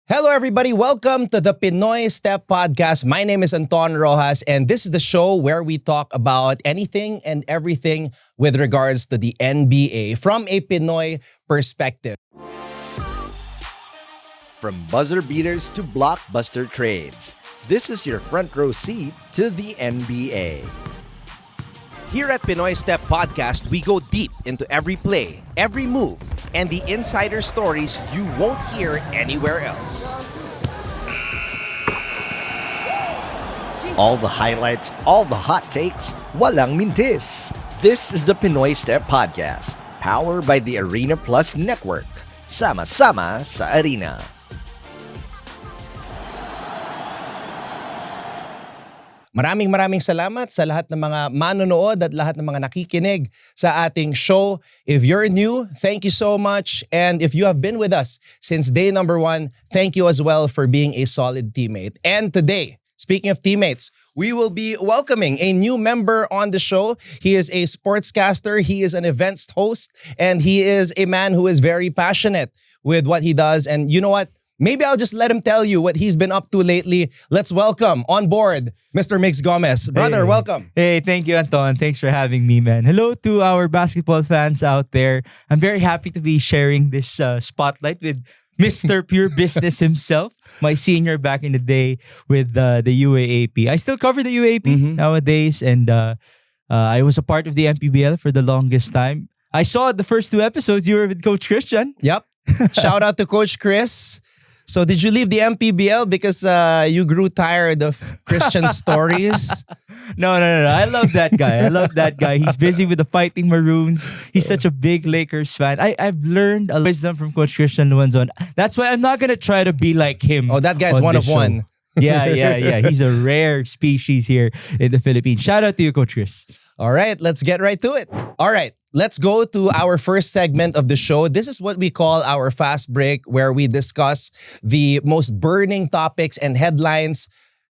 Hello, everybody. Welcome to the Pinoy Step Podcast. My name is Anton Rojas, and this is the show where we talk about anything and everything with regards to the NBA from a Pinoy perspective. From buzzer beaters to blockbuster trades, this is your front row seat to the NBA. Here at Pinoy Step Podcast, we go deep into every play, every move, and the insider stories you won't hear anywhere else. All the highlights, all the hot takes, walang mintis. This is the Pinoy Step Podcast, powered by the Arena Plus Network. Sama-sama sa arena. Maraming salamat sa lahat ng mga manonood at lahat ng mga nakikinig sa ating show. If you're new, thank you so much. And if you have been with us since day number 1, thank you as well for being a solid teammate. And today, speaking of teammates, we will be welcoming a new member on the show. He is a sportscaster, he is an events host, and he is a man who is very passionate with what he does. And you know what? Maybe I'll just let him tell you what he's been up to lately. Let's welcome on board Mr. Mix Gomez. Brother, welcome. Hey, thank you, Anton. Thanks for having me, man. Hello to our basketball fans out there. I'm very happy to be sharing this spotlight with Mr. Pure Business himself, my senior back in the day with the UAAP. I still cover the UAAP nowadays, and I was a part of the MPBL for the longest time. I saw the first 2 episodes. You were with Coach Christian. Yep. Shout out to Coach Chris. So did you leave the MPBL because you grew tired of Christian stories? No. I love that guy. He's busy with the Fighting Maroons. He's such a big Lakers fan. I've learned a wisdom from Coach Christian Luanzon. That's why I'm not gonna try to be like him. Oh, that guy's one of one. Yeah. He's a rare species here in the Philippines. Shout out to you, Coach Chris. All right, let's get right to it. All right, let's go to our first segment of the show. This is what we call our fast break, where we discuss the most burning topics and headlines,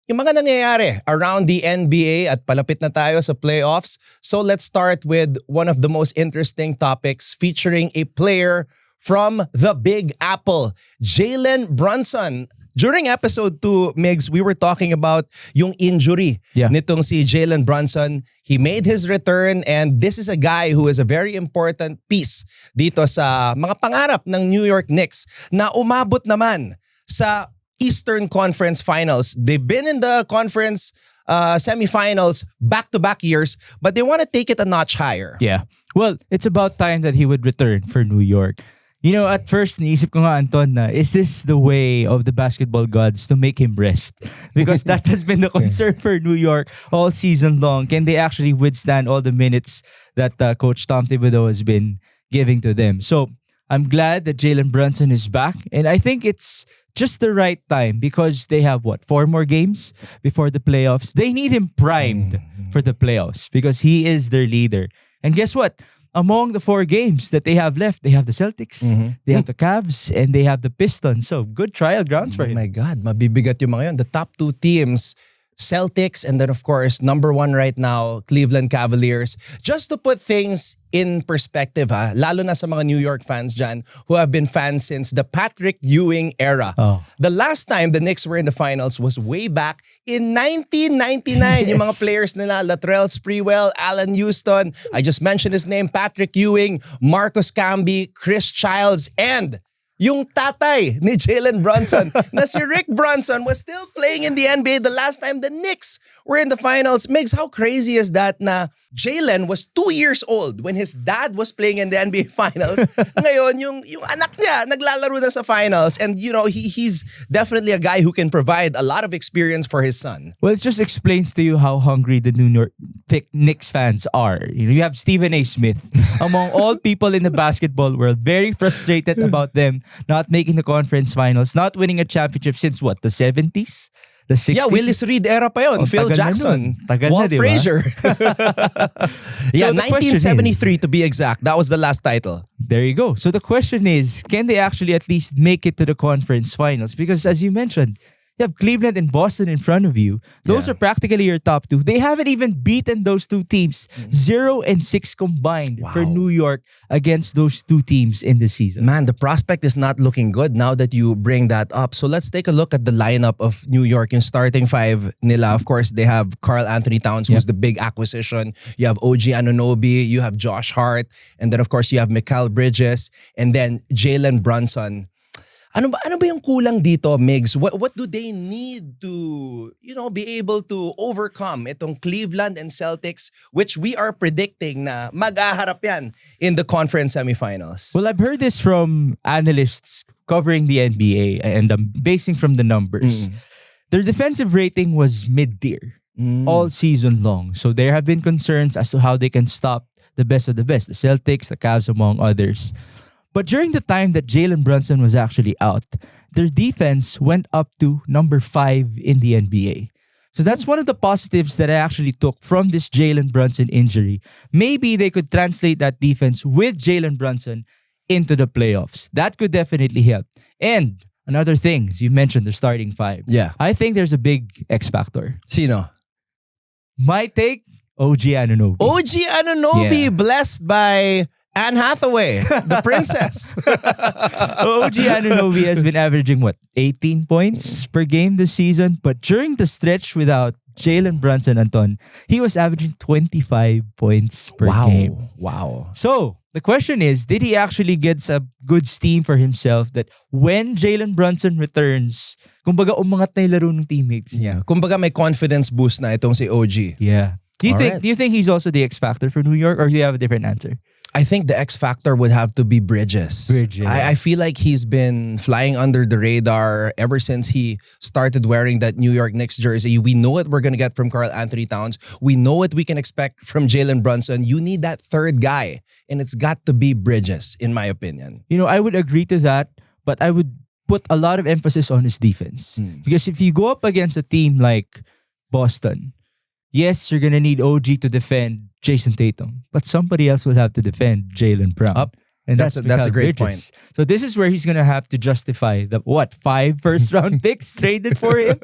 yung mga nangyayari around the NBA, at palapit na tayo sa playoffs. So let's start with one of the most interesting topics featuring a player from the Big Apple, Jalen Brunson. During episode 2, Migs, we were talking about yung injury nitong si Jalen Brunson. He made his return, and this is a guy who is a very important piece dito sa mga pangarap ng New York Knicks na umabot naman sa Eastern Conference Finals. They've been in the conference semifinals back-to-back years, but they want to take it a notch higher. Yeah. Well, it's about time that he would return for New York. You know, at first, naisip ko nga, Anton, na is this the way of the basketball gods to make him rest? Because that has been the concern for New York all season long. Can they actually withstand all the minutes that Coach Tom Thibodeau has been giving to them? So, I'm glad that Jalen Brunson is back. And I think it's just the right time because they have, 4 more games before the playoffs? They need him primed for the playoffs because he is their leader. And guess what? Among the 4 games that they have left, they have the Celtics, they have the Cavs, and they have the Pistons. So, good trial grounds for him. Oh my God, mabibigat yung mga yun. The top 2 teams, Celtics, and then of course, number 1 right now, Cleveland Cavaliers. Just to put things in perspective, lalo na sa mga New York fans dyan who have been fans since the Patrick Ewing era. Oh. The last time the Knicks were in the finals was way back in 1999. Yes. Yung mga players nila, Latrell Sprewell, Allen Houston, I just mentioned his name, Patrick Ewing, Marcus Camby, Chris Childs, and yung tatay ni Jalen Brunson na si Rick Brunson was still playing in the NBA the last time the Knicks were in the finals. Migs, how crazy is that na Jalen was 2 years old when his dad was playing in the NBA finals. Ngayon, yung anak niya naglalaro na sa finals, and you know, he's definitely a guy who can provide a lot of experience for his son. Well, it just explains to you how hungry the New York Knicks fans are. You know, you have Stephen A. Smith, among all people in the basketball world, very frustrated about them not making the conference finals, not winning a championship since the 70s? The 60s? Yeah, Willis Reed era pa yun. Phil Jackson. Walt diba? Frazier. Yeah, 1973 to be exact. That was the last title. There you go. So the question is, can they actually at least make it to the conference finals? Because as you mentioned, You have Cleveland and Boston in front of you. Those Yeah. are practically your top two. They haven't even beaten those two teams. 0-6 combined for Wow. New York against those two teams in the season. Man, the prospect is not looking good now that you bring that up. So let's take a look at the lineup of New York. Yung starting five nila, of course, they have Karl Anthony Towns, who's the big acquisition. You have OG Anunoby, you have Josh Hart, and then of course you have Mikal Bridges, and then Jalen Brunson. Ano ba yung kulang dito, Migs? What do they need to, be able to overcome itong Cleveland and Celtics, which we are predicting na mag-aharap yan in the conference semifinals? Well, I've heard this from analysts covering the NBA, and I'm basing from the numbers. Their defensive rating was mid-tier all season long. So there have been concerns as to how they can stop the best of the best, the Celtics, the Cavs, among others. But during the time that Jalen Brunson was actually out, their defense went up to number 5 in the NBA. So that's one of the positives that I actually took from this Jalen Brunson injury. Maybe they could translate that defense with Jalen Brunson into the playoffs. That could definitely help. And another thing, you mentioned the starting 5. Yeah. I think there's a big X factor. Sino? My take, OG Anunoby. OG Anunoby, Yeah. blessed by Anne Hathaway, the princess. OG Anunoby has been averaging 18 points per game this season, but during the stretch without Jalen Brunson, Anton, he was averaging 25 points per game. Wow. So the question is, did he actually get a good steam for himself that when Jalen Brunson returns, kumbaga umangat na yung laro ng teammates? Yeah. Kumbaga may confidence boost na itong si OG. Yeah. Do you Alright. think he's also the X factor for New York, or do you have a different answer? I think the X factor would have to be Bridges. I feel like he's been flying under the radar ever since he started wearing that New York Knicks jersey. We know what we're going to get from Karl Anthony Towns. We know what we can expect from Jalen Brunson. You need that third guy, and it's got to be Bridges, in my opinion. I would agree to that, but I would put a lot of emphasis on his defense. Because if you go up against a team like Boston, yes, you're gonna need OG to defend Jason Tatum, but somebody else will have to defend Jalen Brown. And That's a Mikal great Bridges. point. So this is where he's gonna have to justify the 5 first round picks traded for him.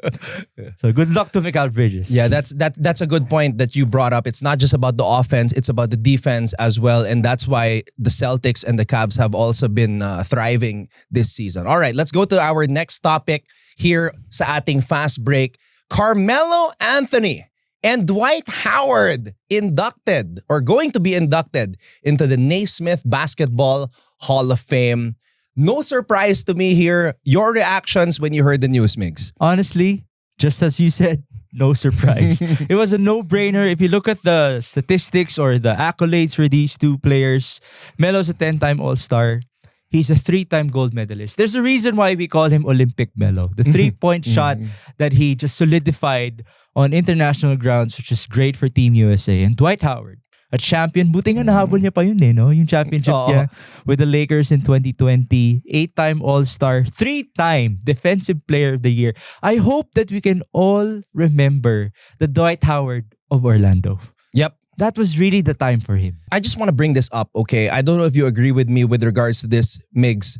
So good luck to Mikal Bridges. Yeah, that's a good point that you brought up. It's not just about the offense, it's about the defense as well. And that's why the Celtics and the Cavs have also been thriving this season. All right, let's go to our next topic here sa ating fast break. Carmelo Anthony and Dwight Howard inducted or going to be inducted into the Naismith Basketball Hall of Fame. No surprise to me here. Your reactions when you heard the news, Migs? Honestly, just as you said, no surprise. It was a no-brainer. If you look at the statistics or the accolades for these two players, Melo's a 10-time All-Star. He's a 3-time gold medalist. There's a reason why we call him Olympic Melo. The 3-point shot that he just solidified on international grounds, which is great for Team USA. And Dwight Howard, a champion. Buti nga nahabol niya pa yun no? Yung championship niya with the Lakers in 2020. 8-time All-Star. 3-time Defensive Player of the Year. I hope that we can all remember the Dwight Howard of Orlando. Yep. That was really the time for him. I just want to bring this up, okay? I don't know if you agree with me with regards to this, Migs.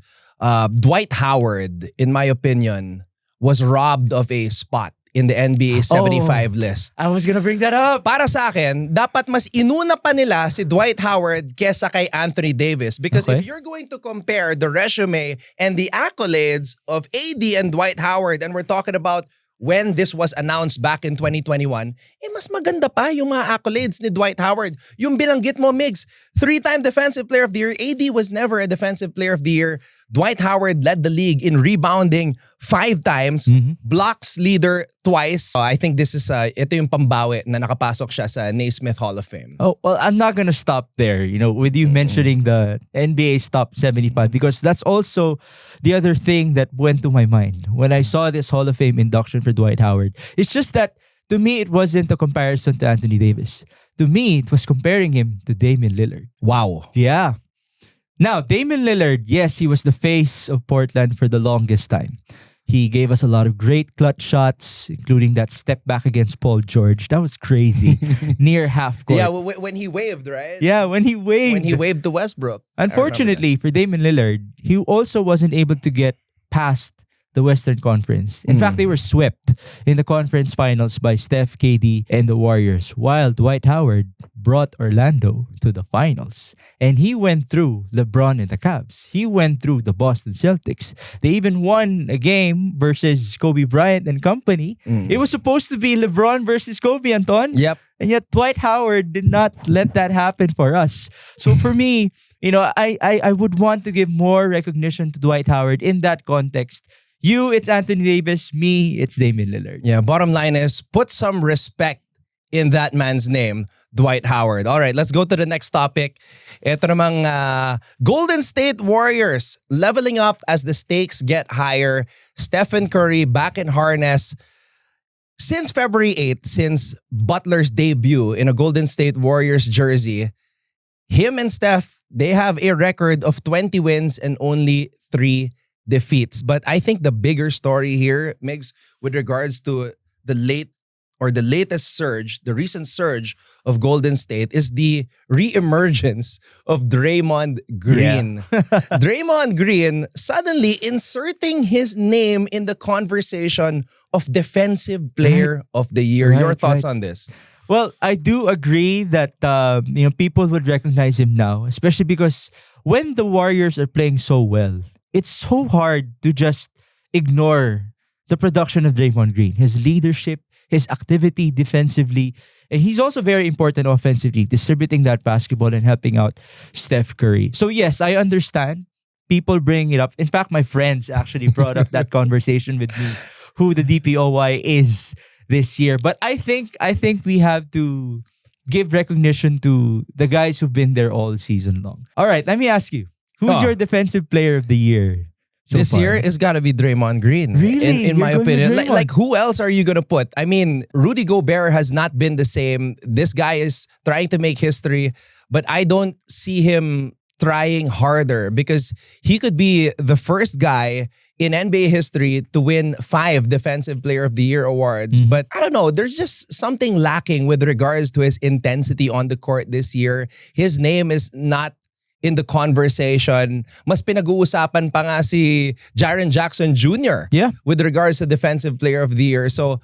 Dwight Howard, in my opinion, was robbed of a spot in the NBA 75 list. I was gonna bring that up. Para sa akin, dapat mas inuna pa nila si Dwight Howard kesa kay Anthony Davis. Because if you're going to compare the resume and the accolades of AD and Dwight Howard, and we're talking about when this was announced back in 2021, mas maganda pa yung mga accolades ni Dwight Howard. Yung binanggit mo, Migs, 3-time Defensive Player of the Year. AD was never a Defensive Player of the Year. Dwight Howard led the league in rebounding 5 times, blocks leader twice. I think this is, ito yung pambawi na nakapasok siya sa Naismith Hall of Fame. Oh, well, I'm not gonna stop there, with you mentioning the NBA's top 75, because that's also the other thing that went to my mind when I saw this Hall of Fame induction for Dwight Howard. It's just that, to me, it wasn't a comparison to Anthony Davis. To me, it was comparing him to Damian Lillard. Wow. Yeah. Now, Damian Lillard, yes, he was the face of Portland for the longest time. He gave us a lot of great clutch shots, including that step back against Paul George. That was crazy. Near half court. Yeah, when he waved, right? Yeah, when he waved. When he waved to Westbrook. Unfortunately for Damian Lillard, he also wasn't able to get past the Western Conference. In fact, they were swept in the conference finals by Steph, KD, and the Warriors, while Dwight Howard brought Orlando to the finals. And he went through LeBron and the Cavs. He went through the Boston Celtics. They even won a game versus Kobe Bryant and company. It was supposed to be LeBron versus Kobe, Anton. Yep. And yet Dwight Howard did not let that happen for us. So for me, I would want to give more recognition to Dwight Howard in that context. You, it's Anthony Davis. Me, it's Damian Lillard. Yeah, bottom line is put some respect in that man's name, Dwight Howard. All right, let's go to the next topic. Ito namang Golden State Warriors leveling up as the stakes get higher. Stephen Curry back in harness. Since February 8th, since Butler's debut in a Golden State Warriors jersey, him and Steph, they have a record of 20 wins and only 3 defeats. But I think the bigger story here, Migs, with regards to the latest surge, the recent surge of Golden State is the re-emergence of Draymond Green. Yeah. Draymond Green suddenly inserting his name in the conversation of Defensive Player of the Year. Your thoughts on this? Well, I do agree that people would recognize him now, especially because when the Warriors are playing so well, it's so hard to just ignore the production of Draymond Green, his leadership, his activity defensively, and he's also very important offensively, distributing that basketball and helping out Steph Curry. So yes, I understand people bring it up. In fact, my friends actually brought up that conversation with me, who the DPOY is this year. But I think we have to give recognition to the guys who've been there all season long. All right, let me ask you, who's your Defensive Player of the Year? This year is gotta be Draymond Green. Really? In my opinion. Like who else are you gonna put? I mean, Rudy Gobert has not been the same. This guy is trying to make history, but I don't see him trying harder because he could be the first guy in NBA history to win 5 Defensive Player of the Year awards. But I don't know, there's just something lacking with regards to his intensity on the court this year. His name is not in the conversation. Mas pinag-uusapan pa nga si Jaren Jackson Jr. With regards to Defensive Player of the Year. So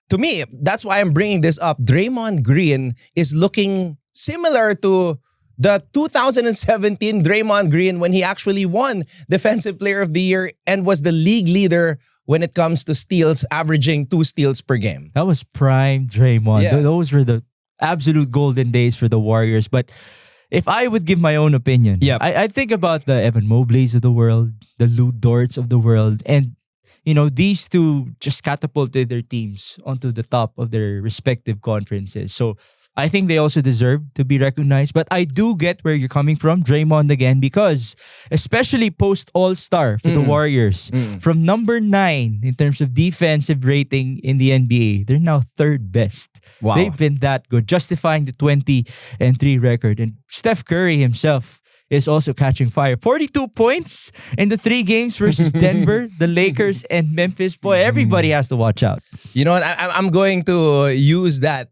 to me, that's why I'm bringing this up. Draymond Green is looking similar to the 2017 Draymond Green when he actually won Defensive Player of the Year and was the league leader when it comes to steals, averaging 2 steals per game. That was prime Draymond. Yeah. Those were the absolute golden days for the Warriors. But if I would give my own opinion, I think about the Evan Mobleys of the world, the Lou Dorts of the world, and these two just catapulted their teams onto the top of their respective conferences. So I think they also deserve to be recognized. But I do get where you're coming from, Draymond again, because especially post All-Star for the Warriors, from number 9 in terms of defensive rating in the NBA, they're now 3rd best. Wow. They've been that good, justifying the 20-3 record. And Steph Curry himself is also catching fire. 42 points in the 3 games versus Denver, the Lakers, and Memphis. Boy, everybody has to watch out. You know what? I'm going to use that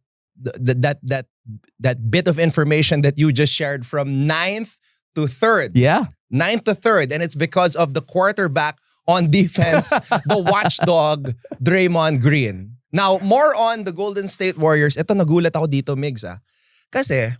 bit of information that you just shared from 9th to 3rd. Yeah. 9th to 3rd. And it's because of the quarterback on defense, the watchdog, Draymond Green. Now, more on the Golden State Warriors. Ito, nagulat ako dito, Migs. Kasi,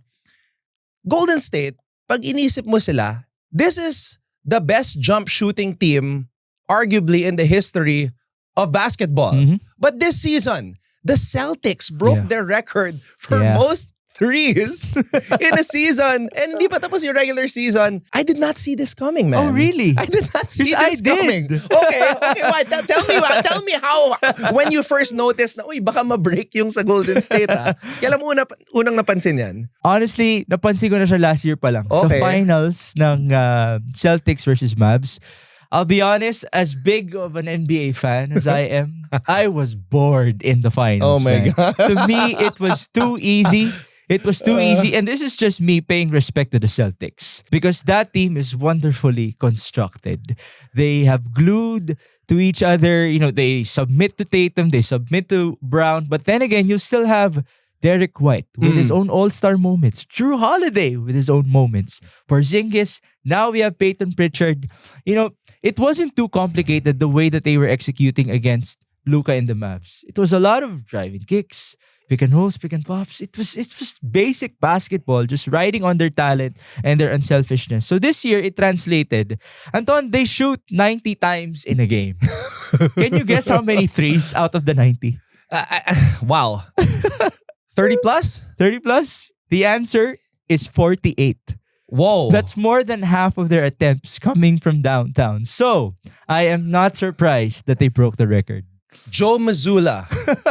Golden State, pag inisip mo sila, this is the best jump shooting team, arguably in the history of basketball. But this season, the Celtics broke their record for most threes in a season. And hindi pa tapos yung regular season. I did not see this coming, man. Oh, really? I did not see this did. coming. Okay. Why? Tell me how, when you first noticed na, uy, baka ma-break yung sa Golden State, Kailan mo unang napansin yan? Honestly, napansin ko na siya last year pa lang. Sa finals ng Celtics versus Mavs. I'll be honest, as big of an NBA fan as I am, I was bored in the finals. Oh my God. To me, it was too easy. It was too easy. And this is just me paying respect to the Celtics. Because that team is wonderfully constructed. They have glued to each other. They submit to Tatum. They submit to Brown. But then again, you still have Derek White with his own all-star moments. Drew Holiday with his own moments. Porzingis, now we have Peyton Pritchard. You know, it wasn't too complicated the way that they were executing against Luka and the Mavs. It was a lot of driving kicks, pick and rolls, pick and pops. It was basic basketball, just riding on their talent and their unselfishness. So this year, it translated. Anton, they shoot 90 times in a game. Can you guess how many threes out of the 90? Wow. 30 plus? 30 plus? The answer is 48. Whoa. That's more than half of their attempts coming from downtown. So, I am not surprised that they broke the record. Joe Mazzulla,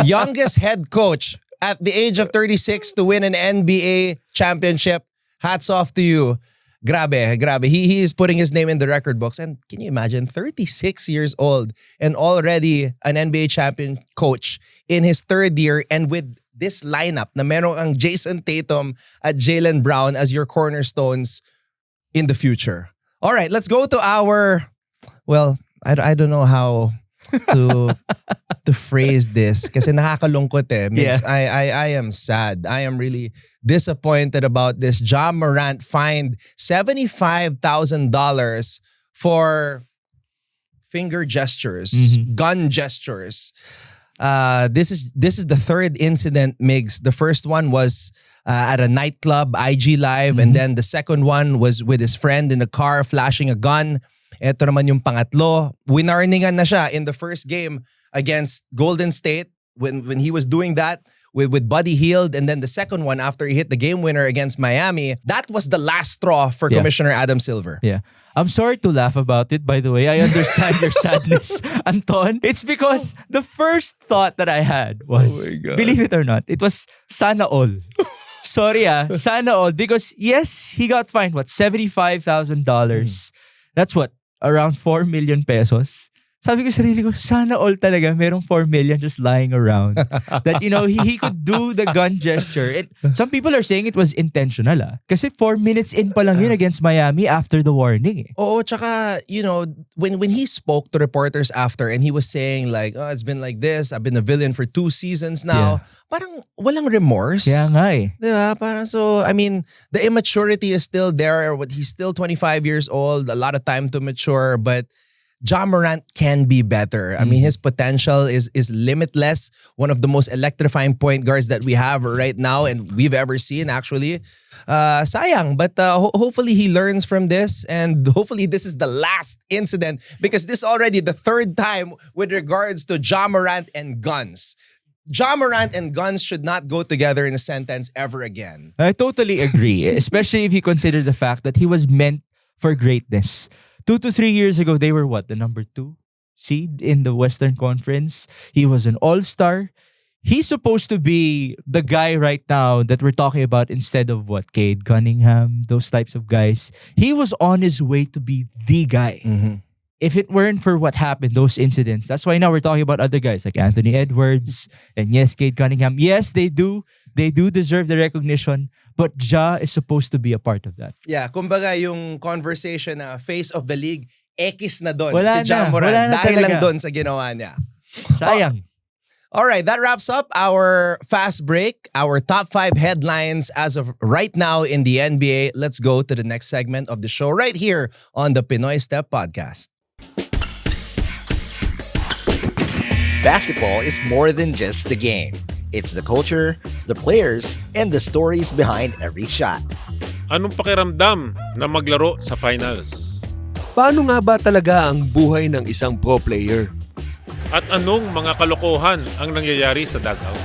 youngest head coach at the age of 36 to win an NBA championship. Hats off to you. Grabe. He is putting his name in the record books. And can you imagine, 36 years old and already an NBA champion coach in his third year, and with this lineup na meron kang Jason Tatum at Jaylen Brown as your cornerstones in the future. All right, let's go to our, well, I don't know how to phrase this kasi nakakalungkot eh. Mix, Yeah. I am sad. I am really disappointed about this. Ja Morant fined $75,000 for finger gestures, gun gestures. This is the third incident, Migs. The first one was at a nightclub, IG Live, and then the second one was with his friend in the car flashing a gun. Ito naman yung pangatlo. Winarningan na siya in the first game against Golden State when he was doing that with Buddy Hield, and then the second one after he hit the game winner against Miami. That was the last straw for Commissioner Adam Silver. Yeah. I'm sorry to laugh about it, by the way. I understand your sadness, Anton. It's because the first thought that I had was, believe it or not, it was sana all. Sorry sana all. Because yes, he got fined, what, $75,000. That's what, around 4 million pesos. Sabi ko sa sarili ko, sana all talaga merong 4 million just lying around. That, you know, he could do the gun gesture. Some people are saying it was intentional Kasi 4 minutes in pa lang yun against Miami after the warning Oo, tsaka, you know, when he spoke to reporters after and he was saying like, oh, it's been like this, I've been a villain for 2 seasons now. Parang walang remorse. Kaya nga eh. Diba? Parang so, I mean, the immaturity is still there. He's still 25 years old, a lot of time to mature, but Ja Morant can be better. I mean, his potential is limitless. One of the most electrifying point guards that we have right now and we've ever seen, actually. Sayang, but hopefully he learns from this, and hopefully this is the last incident, because this is already the third time with regards to Ja Morant and guns. Ja Morant and guns should not go together in a sentence ever again. I totally agree, especially if you consider the fact that he was meant for greatness. 2 to 3 years ago, they were what? The number 2 seed in the Western Conference. He was an all-star. He's supposed to be the guy right now that we're talking about instead of what? Cade Cunningham, those types of guys. He was on his way to be the guy. If it weren't for what happened, those incidents, that's why now we're talking about other guys like Anthony Edwards and yes, Cade Cunningham. Yes, they do deserve the recognition, but Ja is supposed to be a part of that. Yeah, kumbaga yung conversation na face of the league, X na doon Wala si Ja na, Morant wala na dahil lang talaga. doon sa ginawa niya. Sayang. All right, that wraps up our fast break, our top 5 headlines as of right now in the NBA. Let's go to the next segment of the show right here on the Pinoy Step Podcast. Basketball is more than just the game. It's the culture, the players, and the stories behind every shot. Anong pakiramdam na maglaro sa finals? Paano nga ba talaga ang buhay ng isang pro player? At anong mga kalokohan ang nangyayari sa dugout?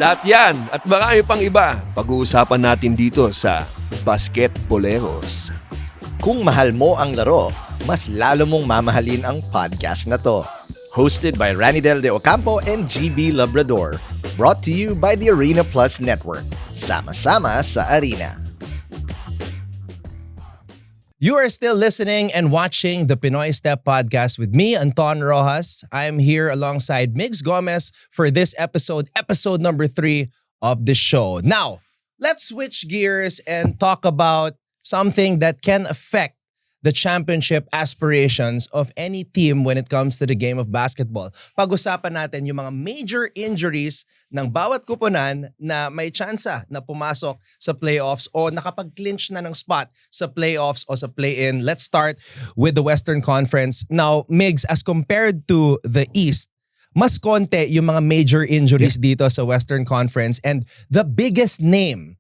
Lahat yan at marami pang iba pag-uusapan natin dito sa Basketboleros. Kung mahal mo ang laro, mas lalo mong mamahalin ang podcast na to. Hosted by Ranidel de Ocampo and GB Labrador. Brought to you by the Arena Plus Network. Sama-sama sa arena. You are still listening and watching the Pinoy Step Podcast with me, Anton Rojas. I'm here alongside Migs Gomez for this episode number 3 of the show. Now, let's switch gears and talk about something that can affect the championship aspirations of any team when it comes to the game of basketball. Pag-usapan natin yung mga major injuries ng bawat kupunan na may tsansa na pumasok sa playoffs o nakapag-clinch na ng spot sa playoffs o sa play-in. Let's start with the Western Conference. Now, Migs, as compared to the East, mas konti yung mga major injuries dito sa Western Conference, and the biggest name,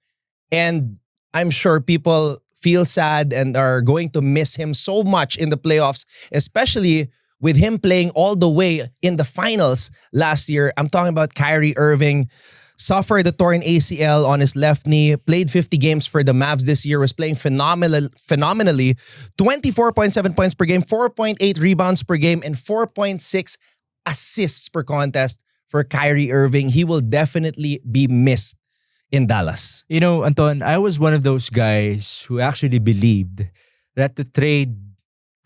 and I'm sure people feel sad and are going to miss him so much in the playoffs, especially with him playing all the way in the finals last year. I'm talking about Kyrie Irving. Suffered a torn ACL on his left knee, played 50 games for the Mavs this year, was playing phenomenally, 24.7 points per game, 4.8 rebounds per game, and 4.6 assists per contest for Kyrie Irving. He will definitely be missed in Dallas. You know, Anton, I was one of those guys who actually believed that the trade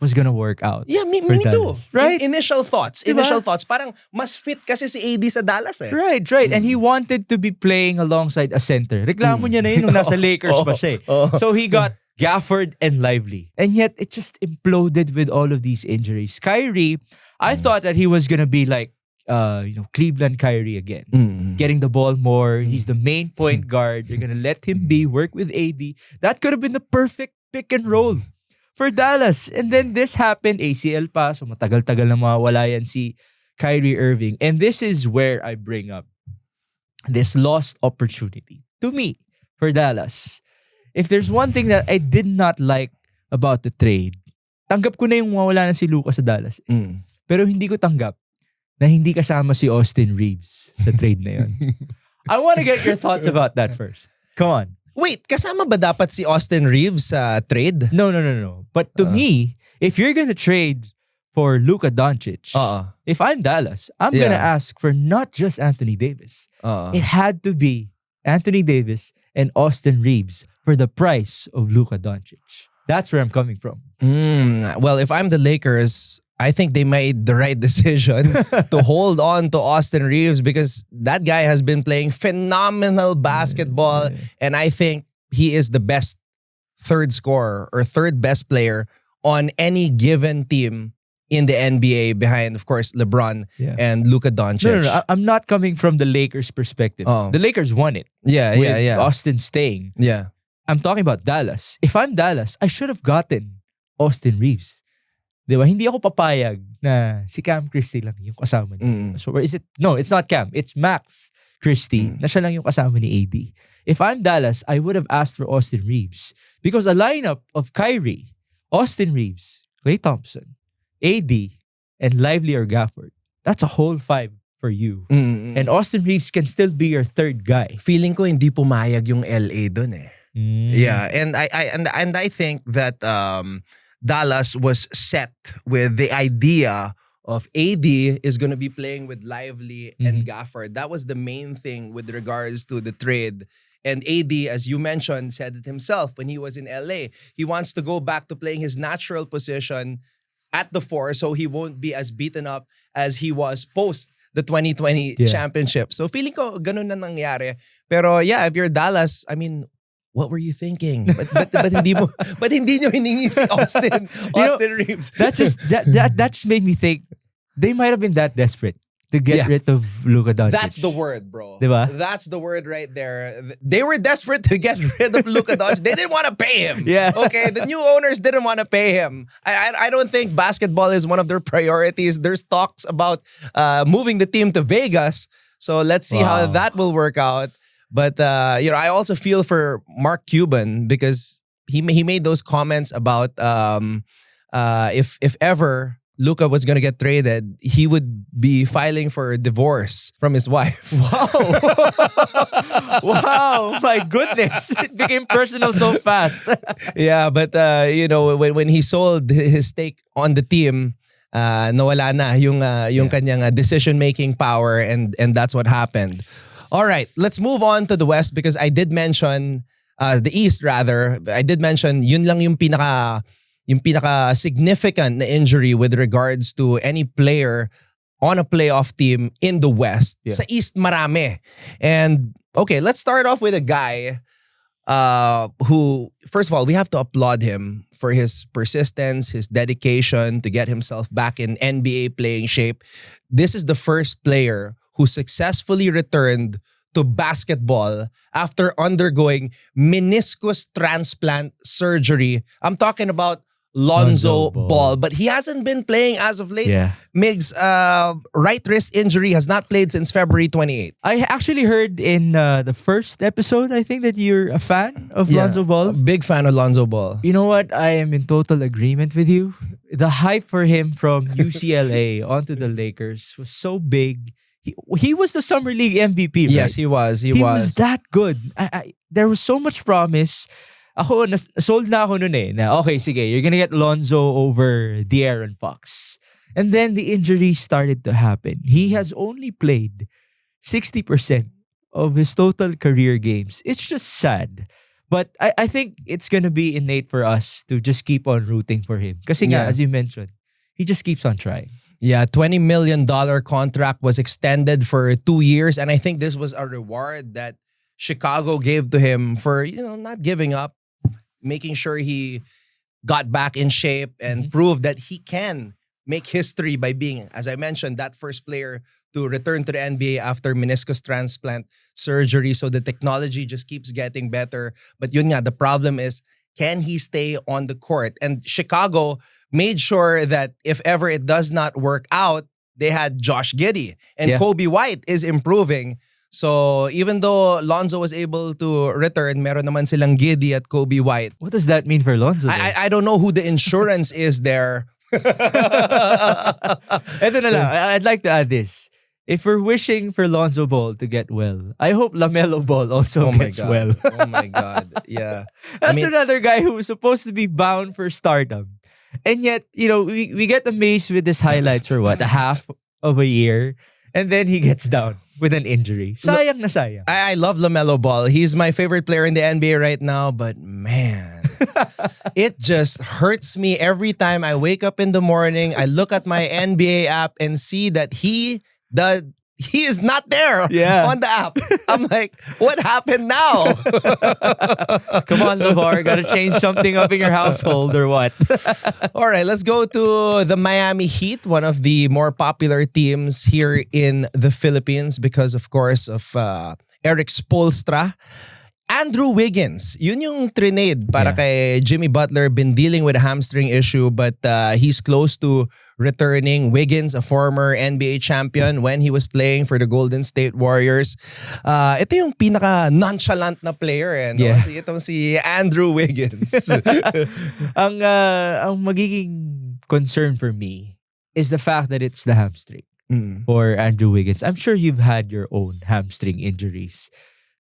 was gonna work out. Yeah, me for too. Dallas, right? Initial thoughts. Diba? Initial thoughts. Parang mas fit kasi si AD sa Dallas eh. Right. And he wanted to be playing alongside a center. Reklamo niya na yun nung nasa Lakers pa siya eh. So he got Gafford and Lively. And yet, it just imploded with all of these injuries. Kyrie, I thought that he was gonna be like, Cleveland Kyrie again. Getting the ball more. He's the main point guard. You're gonna let him work with AD. That could have been the perfect pick and roll for Dallas. And then this happened. ACL pa. So matagal-tagal na mawawala yan si Kyrie Irving. And this is where I bring up this lost opportunity to me for Dallas. If there's one thing that I did not like about the trade, tanggap ko na yung mawala na si Luka sa Dallas. Pero hindi ko tanggap na hindi kasama si Austin Reeves sa trade na yun. I want to get your thoughts about that first. Come on. Wait, kasama ba dapat si Austin Reeves sa trade? No. But to me, if you're gonna trade for Luka Doncic, if I'm Dallas, I'm gonna ask for not just Anthony Davis. It had to be Anthony Davis and Austin Reeves for the price of Luka Doncic. That's where I'm coming from. Well, if I'm the Lakers, I think they made the right decision to hold on to Austin Reeves because that guy has been playing phenomenal basketball, and I think he is the best third scorer or third best player on any given team in the NBA behind, of course, LeBron and Luka Doncic. No. I'm not coming from the Lakers' perspective. The Lakers won it. With Austin staying. Yeah. I'm talking about Dallas. If I'm Dallas, I should have gotten Austin Reeves. Diba? Hindi ako papayag na si Cam Christie lang yung kasama niya. So, or is it? No, it's not Cam. It's Max Christie na siya lang yung kasama ni AD. If I'm Dallas, I would have asked for Austin Reeves because a lineup of Kyrie, Austin Reeves, Klay Thompson, AD, and Lively or Gafford, that's a whole five for you. And Austin Reeves can still be your third guy. Feeling ko hindi pumayag yung LA dun eh. Yeah, and I think that Dallas was set with the idea of AD is going to be playing with Lively and Gafford. That was the main thing with regards to the trade. And AD, as you mentioned, said it himself when he was in LA. He wants to go back to playing his natural position at the 4 so he won't be as beaten up as he was post the 2020 championship. So feeling ko ganun na nangyari. Pero yeah, if you're Dallas, I mean, what were you thinking? But hindi nyo hiningi si Austin Reeves. That just made me think they might have been that desperate to get rid of Luka Doncic. That's the word, bro. Diba? That's the word right there. They were desperate to get rid of Luka Doncic. They didn't want to pay him. Yeah. Okay, the new owners didn't want to pay him. I don't think basketball is one of their priorities. There's talks about moving the team to Vegas. So let's see how that will work out. But I also feel for Mark Cuban because he made those comments about if ever Luka was gonna get traded, he would be filing for divorce from his wife. Wow, my goodness, it became personal so fast. Yeah, but when he sold his stake on the team, nawala na yung kanyang decision-making power, and that's what happened. All right, let's move on to the West because I did mention the East rather. I did mention yun lang yung pinaka significant na injury with regards to any player on a playoff team in the West. Sa East marami. And okay, let's start off with a guy who, first of all, we have to applaud him for his persistence, his dedication to get himself back in NBA playing shape. This is the first player who successfully returned to basketball after undergoing meniscus transplant surgery. I'm talking about Lonzo Ball, but he hasn't been playing as of late. Yeah. Mig's right wrist injury, has not played since February 28th. I actually heard in the first episode, I think, that you're a fan of Lonzo Ball. A big fan of Lonzo Ball. You know what? I am in total agreement with you. The hype for him from UCLA onto the Lakers was so big. He was the Summer League MVP, right? Yes, he was. He was that good. There was so much promise. Ako, sold na ako nun eh. Na, okay, sige, you're gonna get Lonzo over De'Aaron Fox. And then the injuries started to happen. He has only played 60% of his total career games. It's just sad. But I think it's gonna be innate for us to just keep on rooting for him. Kasi nga, as you mentioned, he just keeps on trying. Yeah, $20 million contract was extended for 2 years. And I think this was a reward that Chicago gave to him for, not giving up, making sure he got back in shape and proved that he can make history by being, as I mentioned, that first player to return to the NBA after meniscus transplant surgery. So the technology just keeps getting better. But yun nga, the problem is, can he stay on the court? And Chicago made sure that if ever it does not work out, they had Josh Giddey. And Kobe White is improving. So even though Lonzo was able to return, meron naman silang Giddey at Kobe White. What does that mean for Lonzo? I don't know who the insurance is there. Eto na lang, I'd like to add this. If we're wishing for Lonzo Ball to get well, I hope LaMelo Ball also gets well. Oh my God. Yeah. That's another guy who was supposed to be bound for stardom. And yet, we get amazed with his highlights for what? A half of a year. And then he gets down with an injury. Sayang na sayang. I love LaMelo Ball. He's my favorite player in the NBA right now. But man, it just hurts me every time I wake up in the morning. I look at my NBA app and see that he is not there on the app. I'm like, what happened now? Come on, LeVar. Gotta change something up in your household or what? All right, let's go to the Miami Heat, one of the more popular teams here in the Philippines because, of course, of Eric Spoelstra. Andrew Wiggins, yun yung trinade para kay Jimmy Butler. Been dealing with a hamstring issue, but he's close to returning. Wiggins, a former NBA champion when he was playing for the Golden State Warriors. Ito yung pinaka-nonchalant na player. Kasi itong si Andrew Wiggins. ang magiging concern for me is the fact that it's the hamstring for Andrew Wiggins. I'm sure you've had your own hamstring injuries.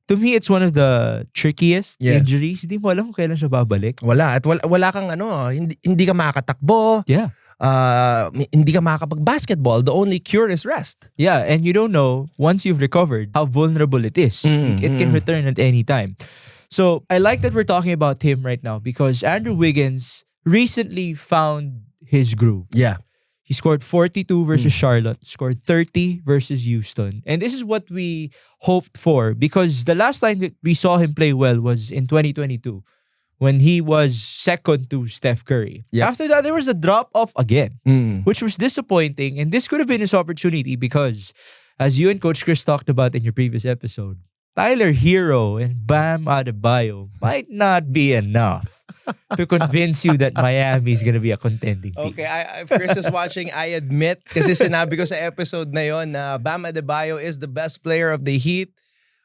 To me, it's one of the trickiest injuries. Hindi mo alam kung kailan siya babalik. Wala. At wala kang hindi ka makakatakbo. Yeah. Hindi ka makakapag-basketball. The only cure is rest. Yeah, and you don't know, once you've recovered, how vulnerable it is. It can return at any time. So, I like that we're talking about him right now because Andrew Wiggins recently found his groove. Yeah. He scored 42 versus Charlotte, scored 30 versus Houston. And this is what we hoped for because the last time that we saw him play well was in 2022 when he was second to Steph Curry. Yep. After that, there was a drop-off again, which was disappointing. And this could have been his opportunity because, as you and Coach Chris talked about in your previous episode, Tyler Hero and Bam Adebayo might not be enough to convince you that Miami is gonna be a contending team. Okay, if Chris is watching, I admit, kasi sinabi ko sa episode na yon na Bam Adebayo is the best player of the Heat.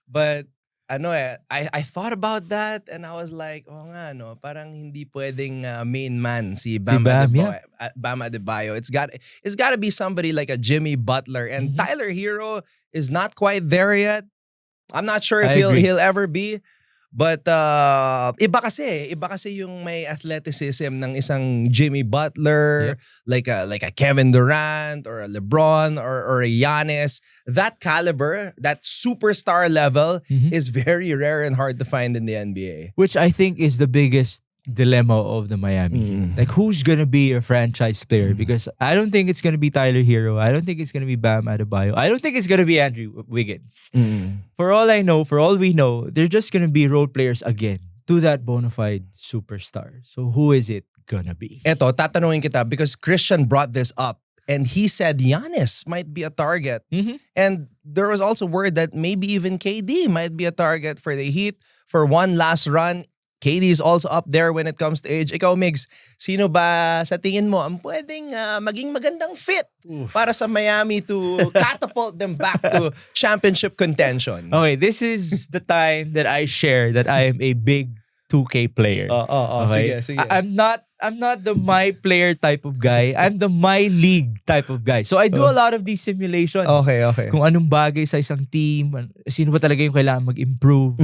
But I thought about that and I was like, parang hindi pwedeng main man si Bam Adebayo. Bam Adebayo. It's got to be somebody like a Jimmy Butler. And Tyler Hero is not quite there yet. I'm not sure if he'll ever be. But iba kasi yung may athleticism ng isang Jimmy Butler, like a Kevin Durant or a LeBron or a Giannis. That caliber, that superstar level is very rare and hard to find in the NBA. Which I think is the biggest dilemma of the Miami Heat. Like, who's gonna be a franchise player? Because I don't think it's gonna be Tyler Hero. I don't think it's gonna be Bam Adebayo. I don't think it's gonna be Andrew Wiggins. For all I know, for all we know, they're just gonna be role players again to that bona fide superstar. So who is it gonna be? Eto, tatanungin kita because Christian brought this up and he said Giannis might be a target. And there was also word that maybe even KD might be a target for the Heat for one last run. KD is also up there when it comes to age. Ikaw, Migs, sino ba sa tingin mo ang pwedeng maging magandang fit para sa Miami to catapult them back to championship contention? Okay, this is the time that I share that I am a big 2K player. Okay? Sige. I'm not the my player type of guy. I'm the my league type of guy. So I do a lot of these simulations. Okay. Kung anong bagay sa isang team, sino ba talaga yung kailangan mag-improve.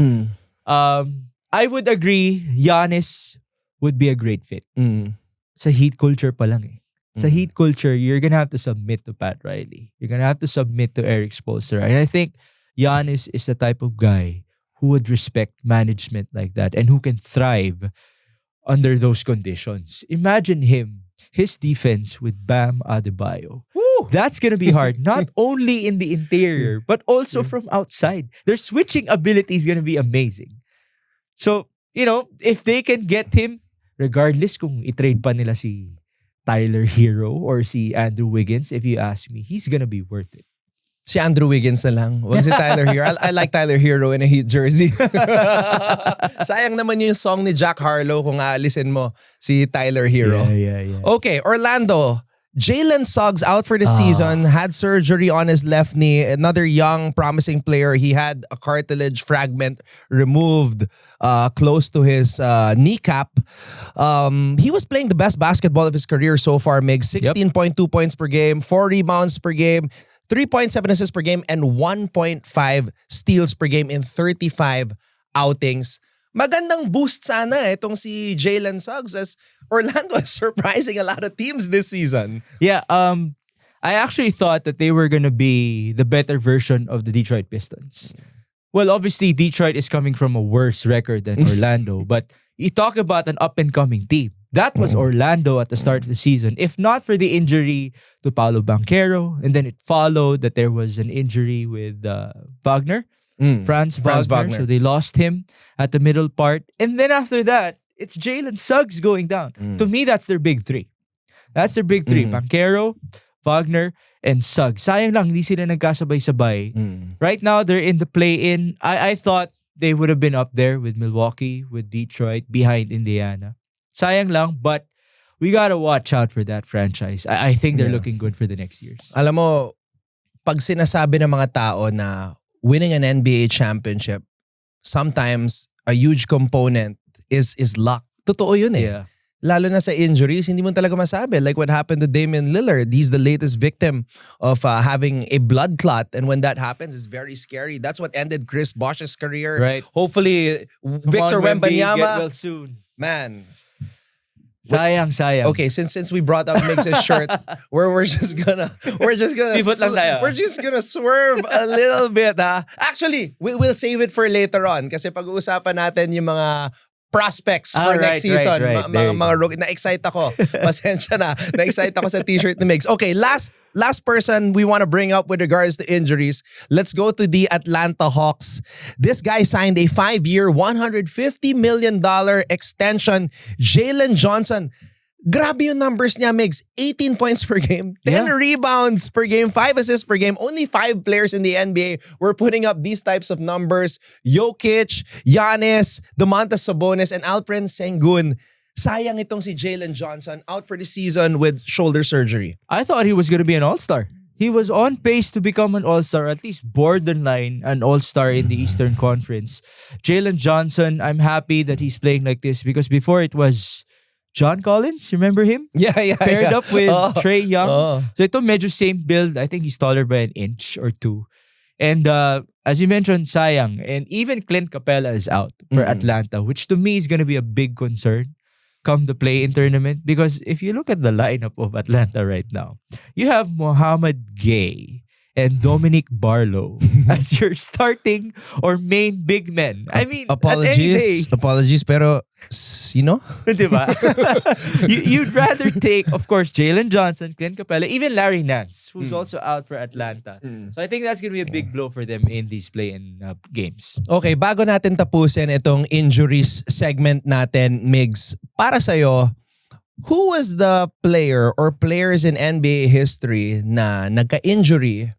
I would agree, Giannis would be a great fit. Sa Heat culture pa lang eh. Sa Heat culture, you're gonna have to submit to Pat Riley. You're gonna have to submit to Eric Spoelstra. And I think Giannis is the type of guy who would respect management like that and who can thrive under those conditions. Imagine his defense with Bam Adebayo. Woo! That's gonna be hard. Not only in the interior, but also from outside. Their switching ability is gonna be amazing. So, if they can get him, regardless kung i-trade pa nila si Tyler Hero or si Andrew Wiggins, if you ask me, he's gonna be worth it. Si Andrew Wiggins na lang. Huwag si Tyler Hero. I like Tyler Hero in a Heat jersey. Sayang naman yung song ni Jack Harlow kung aalisin mo si Tyler Hero. Yeah. Okay, Orlando. Jalen Suggs out for the season, had surgery on his left knee. Another young, promising player. He had a cartilage fragment removed close to his kneecap. He was playing the best basketball of his career so far, Mig. 16.2 points per game, 4 rebounds per game, 3.7 assists per game, and 1.5 steals per game in 35 outings. Magandang boost sana itong si Jalen Suggs as Orlando is surprising a lot of teams this season. Yeah, I actually thought that they were gonna be the better version of the Detroit Pistons. Well, obviously Detroit is coming from a worse record than Orlando, but you talk about an up-and-coming team. That was Orlando at the start of the season. If not for the injury to Paolo Banchero, and then it followed that there was an injury with Wagner. Franz Wagner. So they lost him at the middle part. And then after that, it's Jalen Suggs going down. To me, that's their big three. That's their big three. Banchero, Wagner, and Suggs. Sayang lang, hindi sila nagkasabay-sabay. Right now, they're in the play-in. I thought they would have been up there with Milwaukee, with Detroit, behind Indiana. Sayang lang, but we gotta watch out for that franchise. I think they're looking good for the next years. Alam mo, pag sinasabi ng mga tao na winning an NBA championship, sometimes a huge component is luck. Totoo yun eh. Yeah. Lalo na sa injuries, hindi mo talaga masabi. Like what happened to Damian Lillard. He's the latest victim of having a blood clot. And when that happens, it's very scary. That's what ended Chris Bosh's career. Right. Hopefully, Victor Wembanyama. Get well soon. Man. Sayang. Okay, since we brought up Mix's shirt, we're just gonna Pivot lang tayo. we're just gonna swerve a little bit. Actually, we'll save it for later on kasi pag-uusapan natin yung mga prospects for next season. Right. Mga rookie. Na-excite ako. Pasensya na. Na-excite ako sa t-shirt ni Migs. Okay, last person we want to bring up with regards to injuries. Let's go to the Atlanta Hawks. This guy signed a 5-year, $150 million extension. Jalen Johnson. Grabe yung numbers niya, Migs. 18 points per game, 10 rebounds per game, 5 assists per game. Only 5 players in the NBA were putting up these types of numbers. Jokic, Giannis, Domantas Sabonis, and Alperen Sengun. Sayang itong si Jalen Johnson out for the season with shoulder surgery. I thought he was going to be an all-star. He was on pace to become an all-star, at least borderline an all-star in the Eastern Conference. Jalen Johnson, I'm happy that he's playing like this because before it was John Collins, remember him? Yeah. Paired up with Trae Young. So ito medyo same build. I think he's taller by an inch or two. And as you mentioned, sayang. And even Clint Capella is out for Atlanta, which to me is going to be a big concern come the play-in tournament. Because if you look at the lineup of Atlanta right now, you have Mohamed Gay and Dominic Barlow as your starting or main big men. I mean, Apologies, pero sino? Diba? You'd rather take, of course, Jalen Johnson, Clint Capella, even Larry Nance, who's also out for Atlanta. So I think that's gonna be a big blow for them in these play-in games. Okay, bago natin tapusin itong injuries segment natin, Migs, para sa'yo, who was the player or players in NBA history na nagka-injury